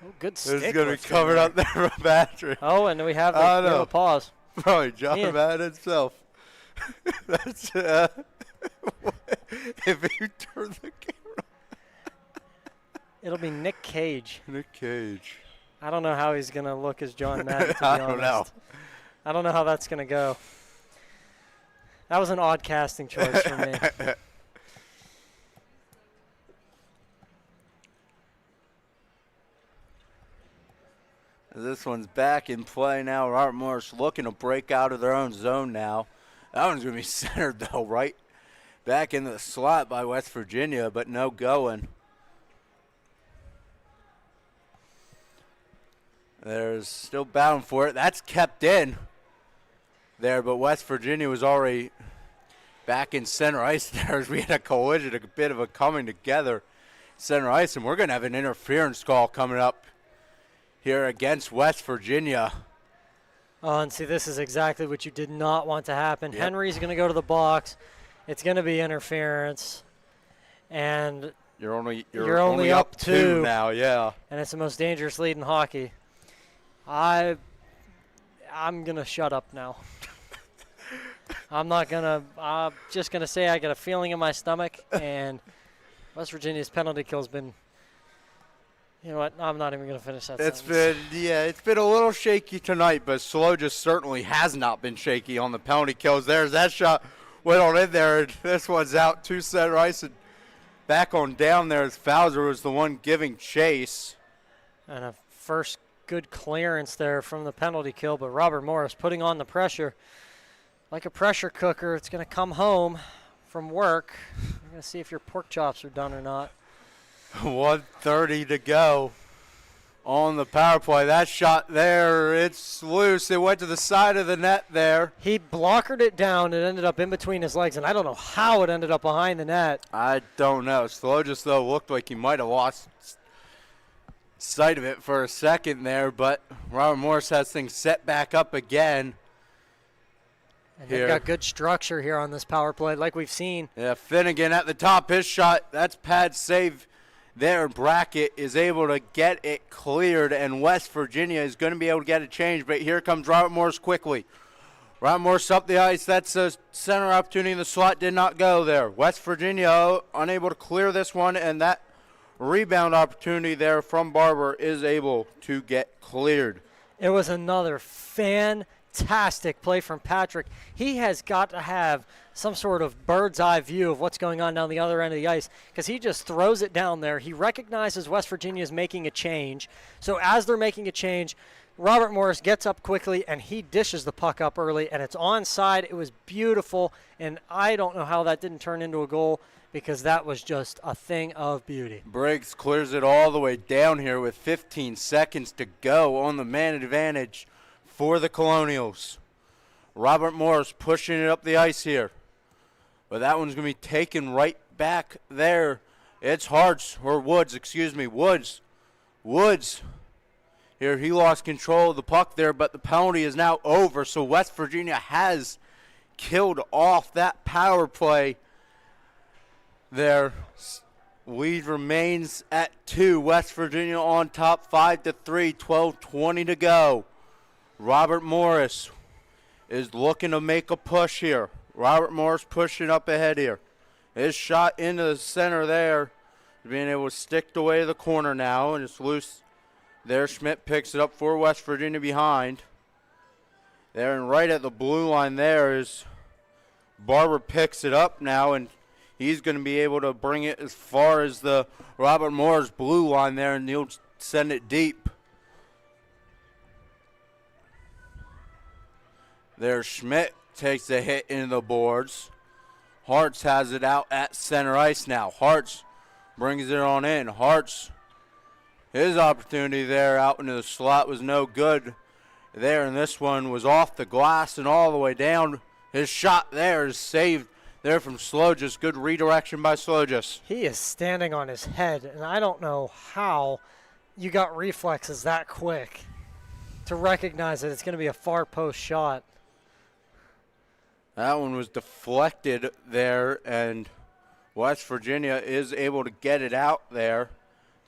Oh, good stick. This is going to be covered up there from Patrick. Oh, and we have a pause. Probably John Madden himself. That's if you turn the camera. It'll be Nick Cage. Nick Cage. I don't know how he's going to look as John Madden, to be I don't know. I don't know how that's going to go. That was an odd casting choice for me. This one's back in play now. Robert Morris looking to break out of their own zone now. That one's going to be centered, though, right back in the slot by West Virginia, but no going. There's still bound for it. That's kept in there, but West Virginia was already back in center ice there as we had a collision, a bit of a coming together center ice, and we're going to have an interference call coming up here against West Virginia. Oh, and see, this is exactly what you did not want to happen. Yep. Henry's going to go to the box. It's going to be interference, and you're only up 2 now, yeah. And it's the most dangerous lead in hockey. I'm going to shut up now. I'm just going to say I got a feeling in my stomach, and West Virginia's penalty kill's been, you know what, I'm not even going to finish that sentence. It's been a little shaky tonight, but Slogis certainly has not been shaky on the penalty kills. There's that shot went on in there, and this one's out to center ice, and back on down there as Fowler was the one giving chase. And a first good clearance there from the penalty kill, but Robert Morris putting on the pressure like a pressure cooker. It's going to come home from work. We're going to see if your pork chops are done or not. 1:30 to go on the power play. That shot there, it's loose. It went to the side of the net there. He blockered it down. It ended up in between his legs, and I don't know how it ended up behind the net. I don't know. Slogis, though, looked like he might have lost sight of it for a second there, but Robert Morris has things set back up again. And they've got good structure here on this power play, like we've seen. Yeah, Finnegan at the top. His shot, that's pad save there. Brackett is able to get it cleared, and West Virginia is going to be able to get a change. But here comes Robert Morris quickly. Robert Morris up the ice. That's a center opportunity. The slot did not go there. West Virginia unable to clear this one, and that rebound opportunity there from Barber is able to get cleared. It was another fantastic play from Patrick. He has got to have some sort of bird's eye view of what's going on down the other end of the ice, because he just throws it down there. He recognizes West Virginia is making a change. So as they're making a change, Robert Morris gets up quickly and he dishes the puck up early, and it's onside. It was beautiful, and I don't know how that didn't turn into a goal, because that was just a thing of beauty. Briggs clears it all the way down here with 15 seconds to go on the man advantage for the Colonials. Robert Morris pushing it up the ice here. But that one's going to be taken right back there. It's Woods. Woods. Here he lost control of the puck there, but the penalty is now over. So West Virginia has killed off that power play there. Lead remains at 2. West Virginia on top 5-3, 12:20 to go. Robert Morris is looking to make a push here. Robert Morris pushing up ahead here. His shot into the center there. Being able to stick away to the corner now, and it's loose there. Schmidt picks it up for West Virginia behind. There and right at the blue line there is Barber picks it up now, and he's going to be able to bring it as far as the Robert Morris blue line there, and he'll send it deep. There, Schmidt takes a hit into the boards. Hartz has it out at center ice now. Hartz brings it on in. Hartz, his opportunity there out into the slot was no good there, and this one was off the glass and all the way down. His shot there is saved there from Slojas. Good redirection by Slojas. He is standing on his head, and I don't know how you got reflexes that quick to recognize that it's going to be a far post shot. That one was deflected there, and West Virginia is able to get it out there.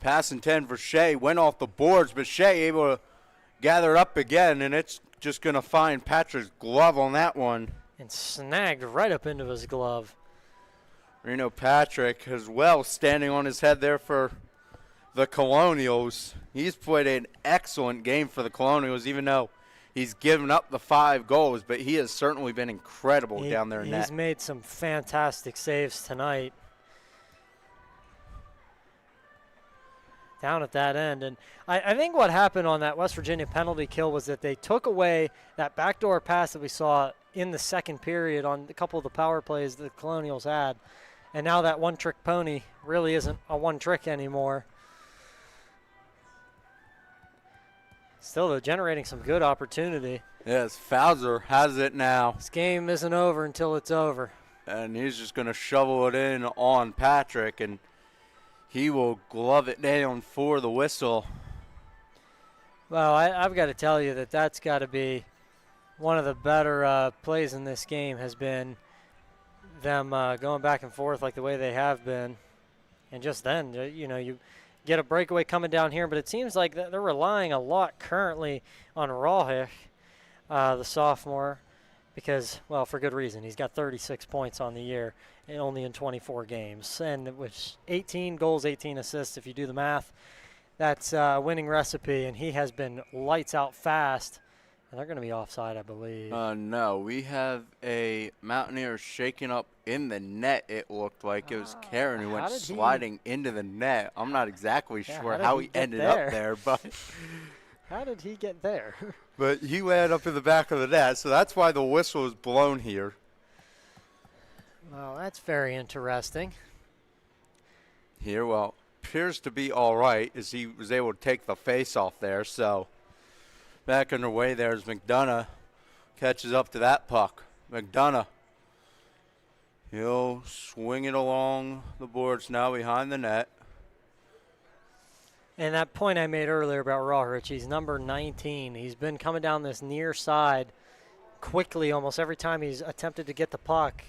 Pass and 10 for Shea. Went off the boards, but Shea able to gather it up again, and it's just going to find Patrick's glove on that one. And snagged right up into his glove. Reno Patrick as well standing on his head there for the Colonials. He's played an excellent game for the Colonials, even though he's given up the 5 goals, but he has certainly been incredible down there in net. He's made some fantastic saves tonight down at that end. And I think what happened on that West Virginia penalty kill was that they took away that backdoor pass that we saw in the second period on a couple of the power plays that the Colonials had. And now that one-trick pony really isn't a one-trick anymore. Still, though, generating some good opportunity. Yes, Fauser has it now. This game isn't over until it's over. And he's just going to shovel it in on Patrick, and he will glove it down for the whistle. Well, I've got to tell you that that's got to be one of the better plays in this game, has been them going back and forth like the way they have been. And just then, you get a breakaway coming down here, but it seems like they're relying a lot currently on Rawhich, the sophomore, because, well, for good reason. He's got 36 points on the year and only in 24 games. And with 18 goals, 18 assists, if you do the math, that's a winning recipe, and he has been lights out fast. And they're going to be offside, I believe. No, we have a Mountaineer shaking up in the net, it looked like. It was Karen who went sliding into the net. I'm not exactly sure how he ended up there, but how did he get there? But he landed up in the back of the net, so that's why the whistle is blown here. Well, that's very interesting. Here, well, appears to be all right as he was able to take the face off there, so back underway there as McDonough catches up to that puck. McDonough, he'll swing it along the boards now behind the net. And that point I made earlier about Rawhich, he's number 19. He's been coming down this near side quickly almost every time he's attempted to get the puck.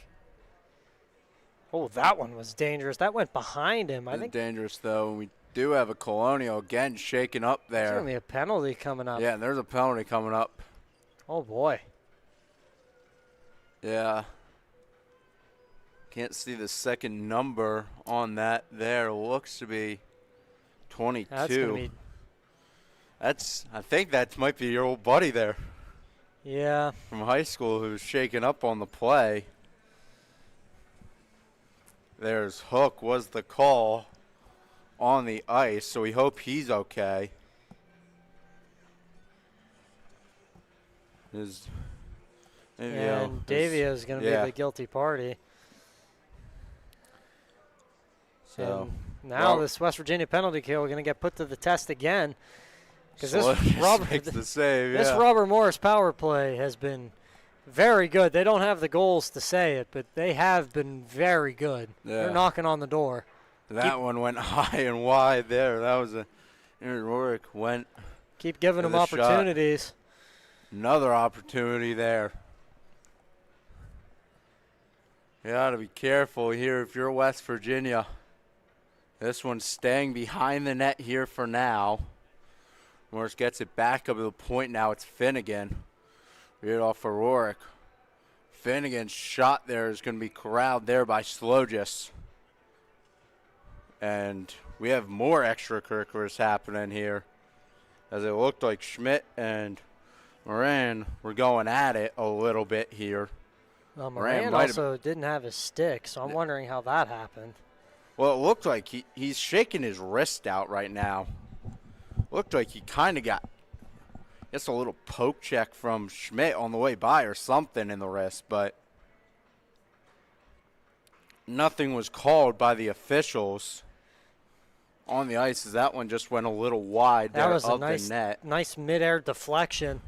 Oh, that one was dangerous. That went behind him. I think dangerous, though. We do have a Colonial again shaking up there's there. going to be a penalty coming up. Yeah, and there's a penalty coming up. Oh, boy. Yeah. Can't see the second number on that there. Looks to be 22. That's going to be... I think that might be your old buddy there. Yeah. From high school who's shaking up on the play. There's Hook was the call on the ice, so we hope he's okay. And Davia is going to be the guilty party. So and now this West Virginia penalty kill is going to get put to the test again. Because this Robert Morris power play has been very good. They don't have the goals to say it, but they have been very good. Yeah. They're knocking on the door. That one went high and wide there. That was Rourke went. Keep giving them opportunities. Shot. Another opportunity there. You got to be careful here if you're West Virginia. This one's staying behind the net here for now. Morris gets it back up to the point now. It's Finnegan. Read off for Rourke. Finnegan's shot there is going to be corralled there by Slogis. And we have more extracurriculars happening here. As it looked like Schmidt and Moran were going at it a little bit here. Well, Moran also didn't have his stick, so I'm wondering how that happened. Well, it looked like he's shaking his wrist out right now. Looked like he kind of got just a little poke check from Schmidt on the way by or something in the wrist, but nothing was called by the officials on the ice as that one just went a little wide there of the net. Nice mid-air deflection.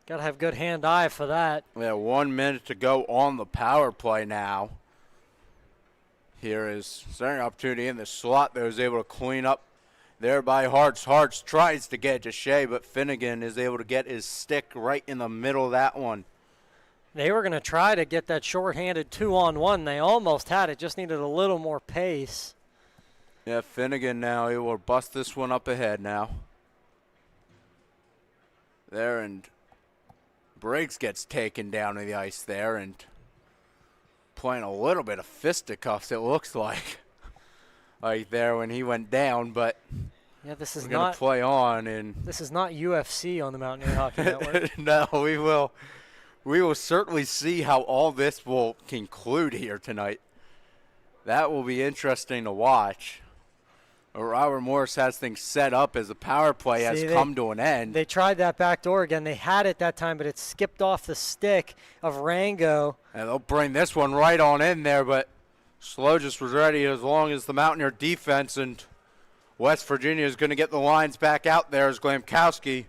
Got to have good hand-eye for that. We have 1 minute to go on the power play now. Here is starting opportunity in the slot that was able to clean up there by Hartz. Hartz tries to get to Shea, but Finnegan is able to get his stick right in the middle of that one. They were going to try to get that shorthanded 2-on-1. They almost had it, just needed a little more pace. Yeah, Finnegan now able to bust this one up ahead now. There, and Briggs gets taken down to the ice there and playing a little bit of fisticuffs, it looks like. Right there when he went down, but yeah, this is we're going to play on. And this is not UFC on the Mountaineer Hockey Network. No, we will certainly see how all this will conclude here tonight. That will be interesting to watch. Robert Morris has things set up as the power play has come to an end. They tried that back door again. They had it that time, but it skipped off the stick of Rango. And they'll bring this one right on in there, but Slogis was ready as long as the Mountaineer defense, and West Virginia is going to get the lines back out there as Glamkowski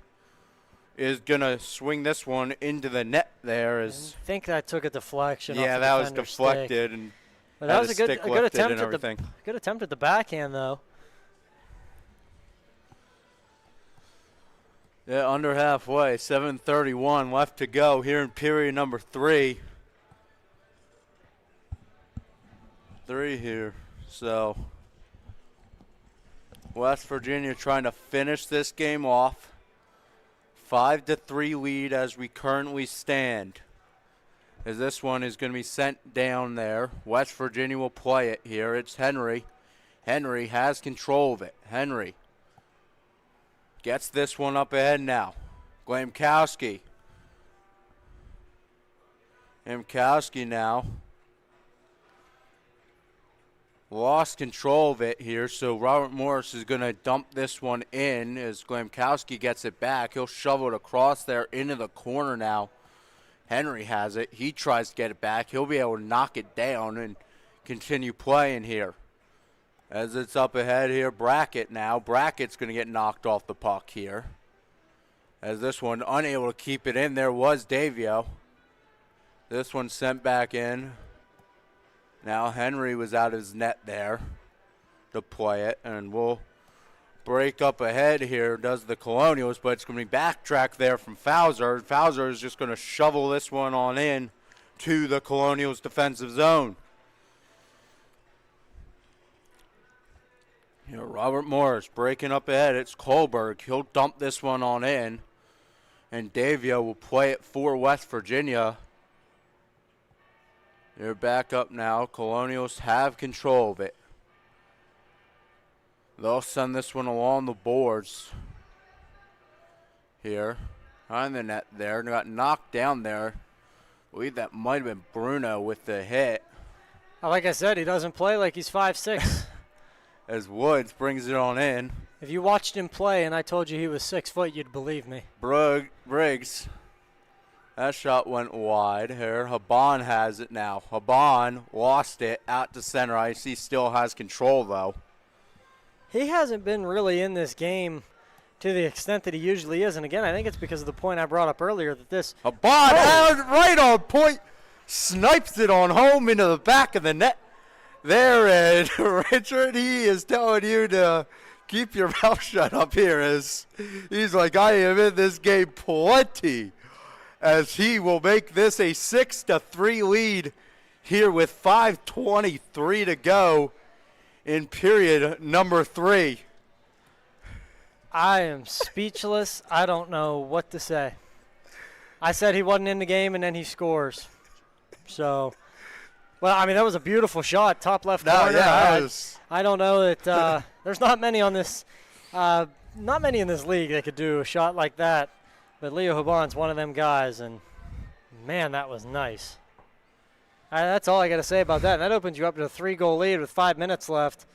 is going to swing this one into the net there. I think that took a deflection. Yeah, off that the was deflected. Stick. And but that was a good attempt at the good attempt at the backhand, though. Yeah, under halfway, 7:31 left to go here in period number 3. 3 here. So West Virginia trying to finish this game off. 5-3 lead as we currently stand. As this one is going to be sent down there. West Virginia will play it here. It's Henry. Henry has control of it. Henry gets this one up ahead now. Glamkowski. Glamkowski now lost control of it here, so Robert Morris is going to dump this one in as Glamkowski gets it back. He'll shovel it across there into the corner now. Henry has it. He tries to get it back. He'll be able to knock it down and continue playing here. As it's up ahead here, Brackett now. Brackett's going to get knocked off the puck here. As this one unable to keep it in there was Davio. This one sent back in. Now Henry was out of his net there to play it, and we'll break up ahead here, does the Colonials, but it's going to be backtrack there from Fowler. Fowler is just going to shovel this one on in to the Colonials' defensive zone. You know, Robert Morris breaking up ahead. It's Kohlberg. He'll dump this one on in. And Davio will play it for West Virginia. They're back up now. Colonials have control of it. They'll send this one along the boards here. Behind the net there. Got knocked down there. I believe that might have been Bruno with the hit. Like I said, he doesn't play like he's 5'6". As Woods brings it on in. If you watched him play and I told you he was 6 foot, you'd believe me. Briggs. That shot went wide here. Haban has it now. Haban lost it out to center ice. He still has control, though. He hasn't been really in this game to the extent that he usually is. And, again, I think it's because of the point I brought up earlier that this. Haban right on point. Snipes it on home into the back of the net. There, and Richard, he is telling you to keep your mouth shut up here. As he's like, I am in this game plenty. As he will make this a 6-3 lead here with 5:23 to go in period number 3. I am speechless. I don't know what to say. I said he wasn't in the game, and then he scores. So, well, I mean, that was a beautiful shot, top left corner. Yeah, I don't know that there's not many on this, not many in this league that could do a shot like that. But Leo Haban's one of them guys, and man, that was nice. That's all I got to say about that. And that opens you up to a 3-goal lead with 5 minutes left.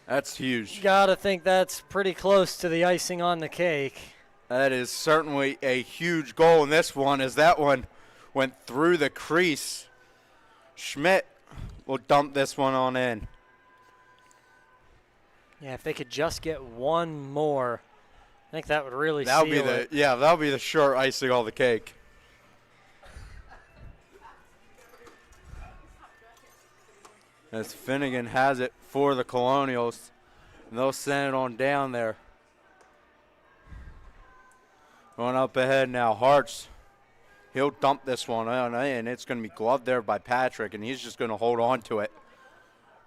That's huge. Got to think that's pretty close to the icing on the cake. That is certainly a huge goal in this one, as that one went through the crease. Schmidt will dump this one on in. Yeah, if they could just get one more, I think that would really seal it. Yeah, that'll be the short icing on the cake. As Finnegan has it for the Colonials, and they'll send it on down there. Going up ahead now, Hartz. He'll dump this one on in. It's going to be gloved there by Patrick, and he's just going to hold on to it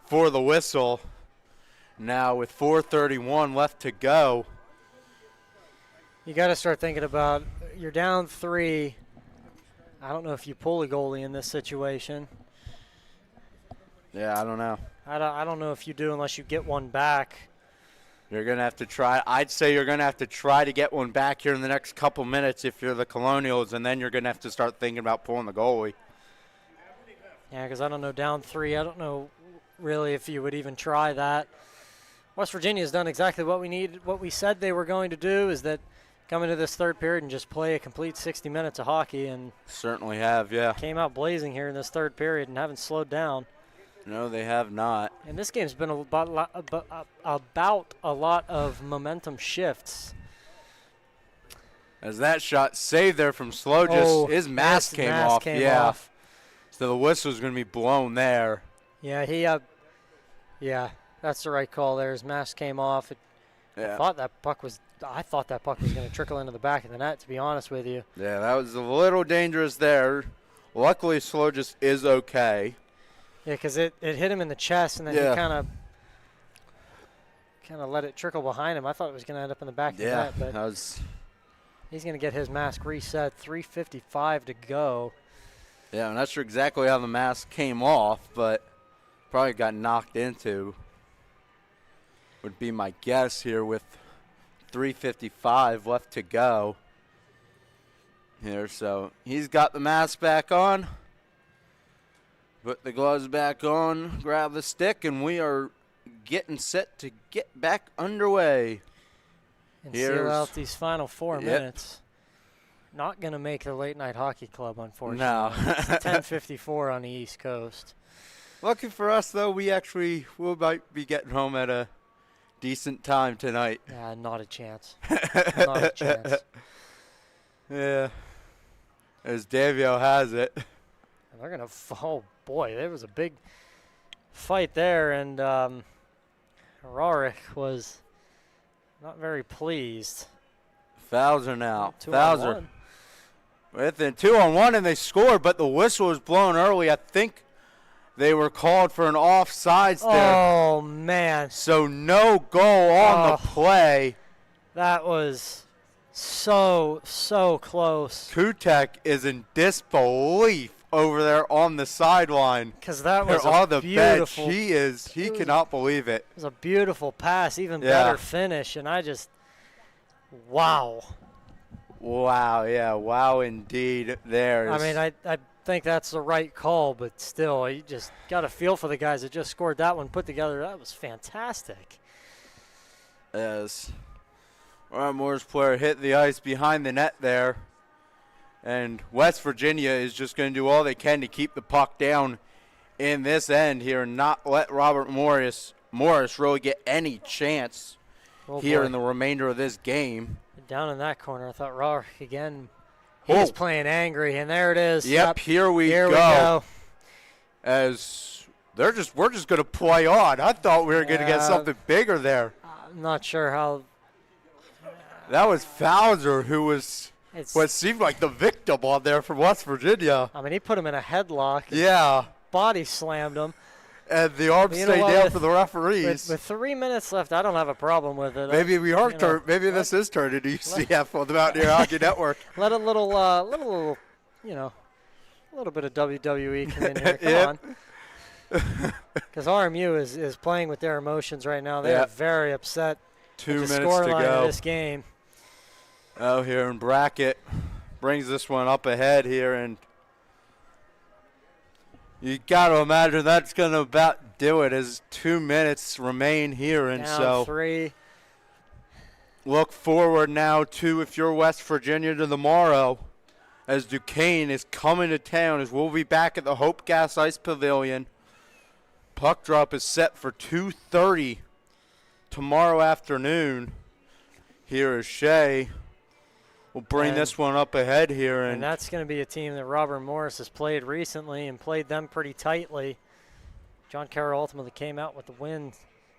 for the whistle. Now with 4:31 left to go. You got to start thinking about, you're down 3. I don't know if you pull a goalie in this situation. Yeah, I don't know. I don't know if you do unless you get one back. You're going to have to try. I'd say you're going to have to try to get one back here in the next couple minutes if you're the Colonials, and then you're going to have to start thinking about pulling the goalie. Yeah, because I don't know, down 3, I don't know really if you would even try that. West Virginia's done exactly what we needed, what we said they were going to do, is that come into this third period and just play a complete 60 minutes of hockey, and certainly have, yeah. Came out blazing here in this third period and haven't slowed down. No, they have not. And this game's been about a lot of momentum shifts. As that shot saved there from Slow, his mask came off. Off. So the whistle's going to be blown there. Yeah, yeah, that's the right call there. His mask came off. I thought that puck was going to trickle into the back of the net, to be honest with you. Yeah, that was a little dangerous there. Luckily, Slow is okay. Yeah, because it hit him in the chest, and then he kind of let it trickle behind him. I thought it was going to end up in the back of the net, but he's going to get his mask reset. 3:55 to go. Yeah, I'm not sure exactly how the mask came off, but probably got knocked into. Would be my guess here with 3:55 left to go. Here, so he's got the mask back on. Put the gloves back on, grab the stick, and we are getting set to get back underway. And seal out these final 4 minutes. Not going to make the late night hockey club, unfortunately. No. It's 10:54 on the East Coast. Lucky for us, though, we might be getting home at a decent time tonight. Yeah, not a chance. Not a chance. Yeah. As Davio has it. And they're going to, oh boy, there was a big fight there, and Rorik was not very pleased. Fowler now. 2-on-1. Within 2-on-1, and they scored, but the whistle was blown early. I think they were called for an offsides there. Oh, man. So no goal on the play. That was so close. Kutek is in disbelief over there on the sideline. Because that was on the bench. beautiful. He cannot believe it. It was a beautiful pass, even better finish, and wow. Wow, yeah, wow indeed. I mean, I think that's the right call, but still, you just got a feel for the guys that just scored that one put together. That was fantastic. As Moore's player hit the ice behind the net there, and West Virginia is just going to do all they can to keep the puck down in this end here and not let Robert Morris really get any chance here in the remainder of this game. Down in that corner, I thought Rourke again. He's playing angry, and there it is. Yep, here we go. As we're just going to play on. I thought we were going to get something bigger there. I'm not sure how. That was Fowler, who was what seemed like the victim on there from West Virginia. I mean, he put him in a headlock. Yeah. Body slammed him. And the arm stayed down for the referees. With 3 minutes left, I don't have a problem with it. Maybe maybe this is turning to UCF on the Mountaineer Hockey Network. Let a little bit of WWE come in here. Come on. Because RMU is playing with their emotions right now. They are very upset. 2 with the minutes to scoreline go. of this game. Oh, here in Brackett brings this one up ahead here, and you got to imagine that's going to about do it as 2 minutes remain here. And down so 3. Look forward now to, if you're West Virginia, to tomorrow as Duquesne is coming to town, as we'll be back at the Hope Gas Ice Pavilion. Puck drop is set for 2:30 tomorrow afternoon. Here is Shea. We'll bring this one up ahead here. And that's going to be a team that Robert Morris has played recently and played them pretty tightly. John Carroll ultimately came out with the win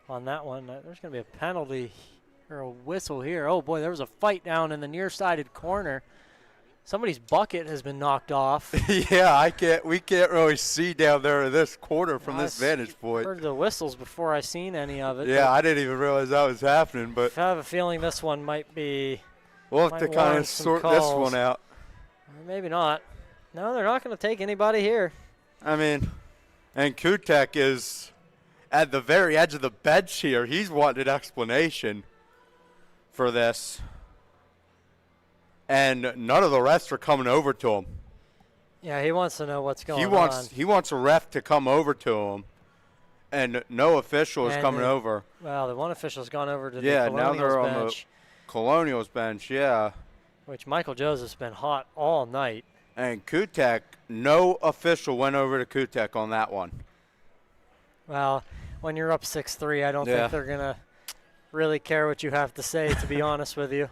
on that one. There's going to be a penalty or a whistle here. Oh, boy, there was a fight down in the near-sided corner. Somebody's bucket has been knocked off. Yeah, we can't really see down there in this corner from this vantage point. I heard the whistles before I seen any of it. Yeah, I didn't even realize that was happening. But I have a feeling this one might be. We'll have to kind of sort this one out. Maybe not. No, they're not going to take anybody here. I mean, and Kutek is at the very edge of the bench here. He's wanted an explanation for this. And none of the rest are coming over to him. Yeah, he wants to know what's going on. He wants a ref to come over to him. And no official is coming over. Well, the one official's gone over to the Colonials now they're bench. On the Colonials bench, yeah. Which Michael Joseph's been hot all night. And Kutek, no official went over to Kutek on that one. Well, when you're up 6-3, I don't think they're going to really care what you have to say, to be honest with you.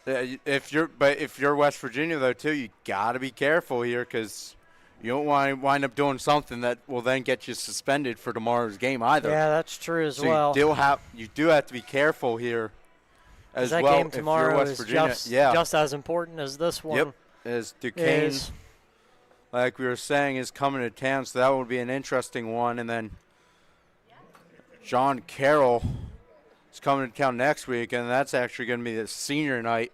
If you're West Virginia, though, too, you got to be careful here because you don't want to wind up doing something that will then get you suspended for tomorrow's game either. Yeah, that's true as well. You do have to be careful here as that well. Game tomorrow if you're West is Virginia. just as important as this one. Yep, as Duquesne, like we were saying, is coming to town, so that would be an interesting one. And then John Carroll is coming to town next week, and that's actually going to be the senior night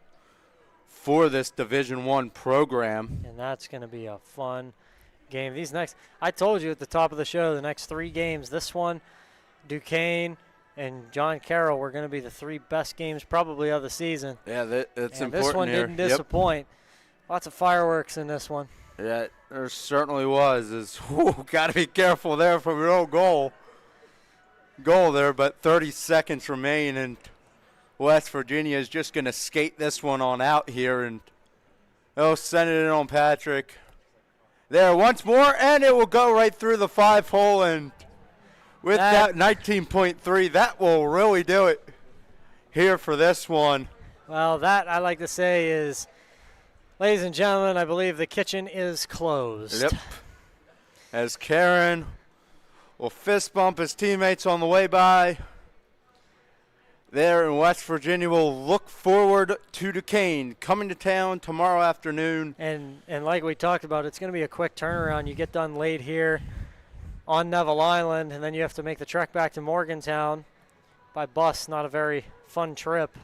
for this Division I program. And that's going to be a fun game. I told you at the top of the show, the next 3 games, this one, Duquesne, and John Carroll were going to be the 3 best games probably of the season. Yeah, that's important. This one didn't disappoint. Lots of fireworks in this one. Yeah, there certainly was. Got to be careful there from your own goal there, but 30 seconds remain, and West Virginia is just going to skate this one on out here, and they'll send it in on Patrick. There once more, and it will go right through the 5-hole, and with that 19.3, that will really do it here for this one. Well, that I like to say is, ladies and gentlemen, I believe the kitchen is closed. Yep. As Karen will fist bump his teammates on the way by. there in West Virginia will look forward to Duquesne coming to town tomorrow afternoon. And like we talked about, it's going to be a quick turnaround. You get done late here on Neville Island, and then you have to make the trek back to Morgantown by bus. Not a very fun trip.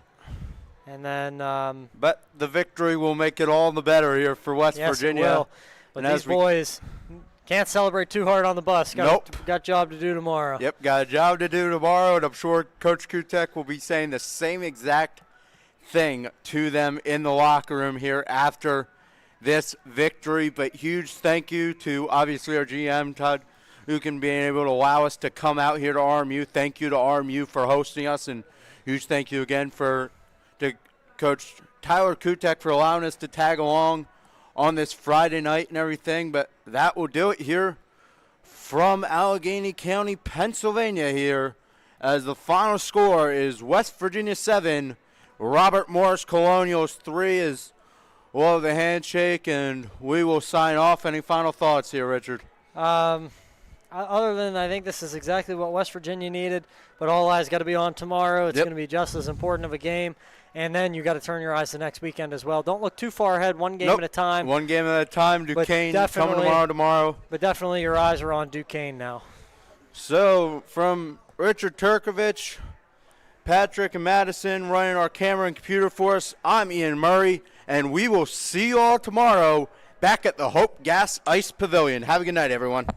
And then but the victory will make it all the better here for West Virginia. It will. But these boys can't celebrate too hard on the bus. Got job to do tomorrow. Yep, got a job to do tomorrow, and I'm sure Coach Kutek will be saying the same exact thing to them in the locker room here after this victory. But huge thank you to, obviously, our GM, Todd Ukin, being able to allow us to come out here to RMU. Thank you to RMU for hosting us, and huge thank you again to Coach Tyler Kutek for allowing us to tag along on this Friday night and everything. But that will do it here from Allegheny County, Pennsylvania here, as the final score is West Virginia 7, Robert Morris Colonials 3. As we'll have the handshake and we will sign off. Any final thoughts here, Richard? Other than I think this is exactly what West Virginia needed, but all eyes got to be on tomorrow. It's going to be just as important of a game. And then you got to turn your eyes to next weekend as well. Don't look too far ahead. One game at a time. One game at a time. Duquesne coming tomorrow. But definitely your eyes are on Duquesne now. So from Richard Turkovich, Patrick and Madison running our camera and computer for us, I'm Ian Murray, and we will see you all tomorrow back at the Hope Gas Ice Pavilion. Have a good night, everyone.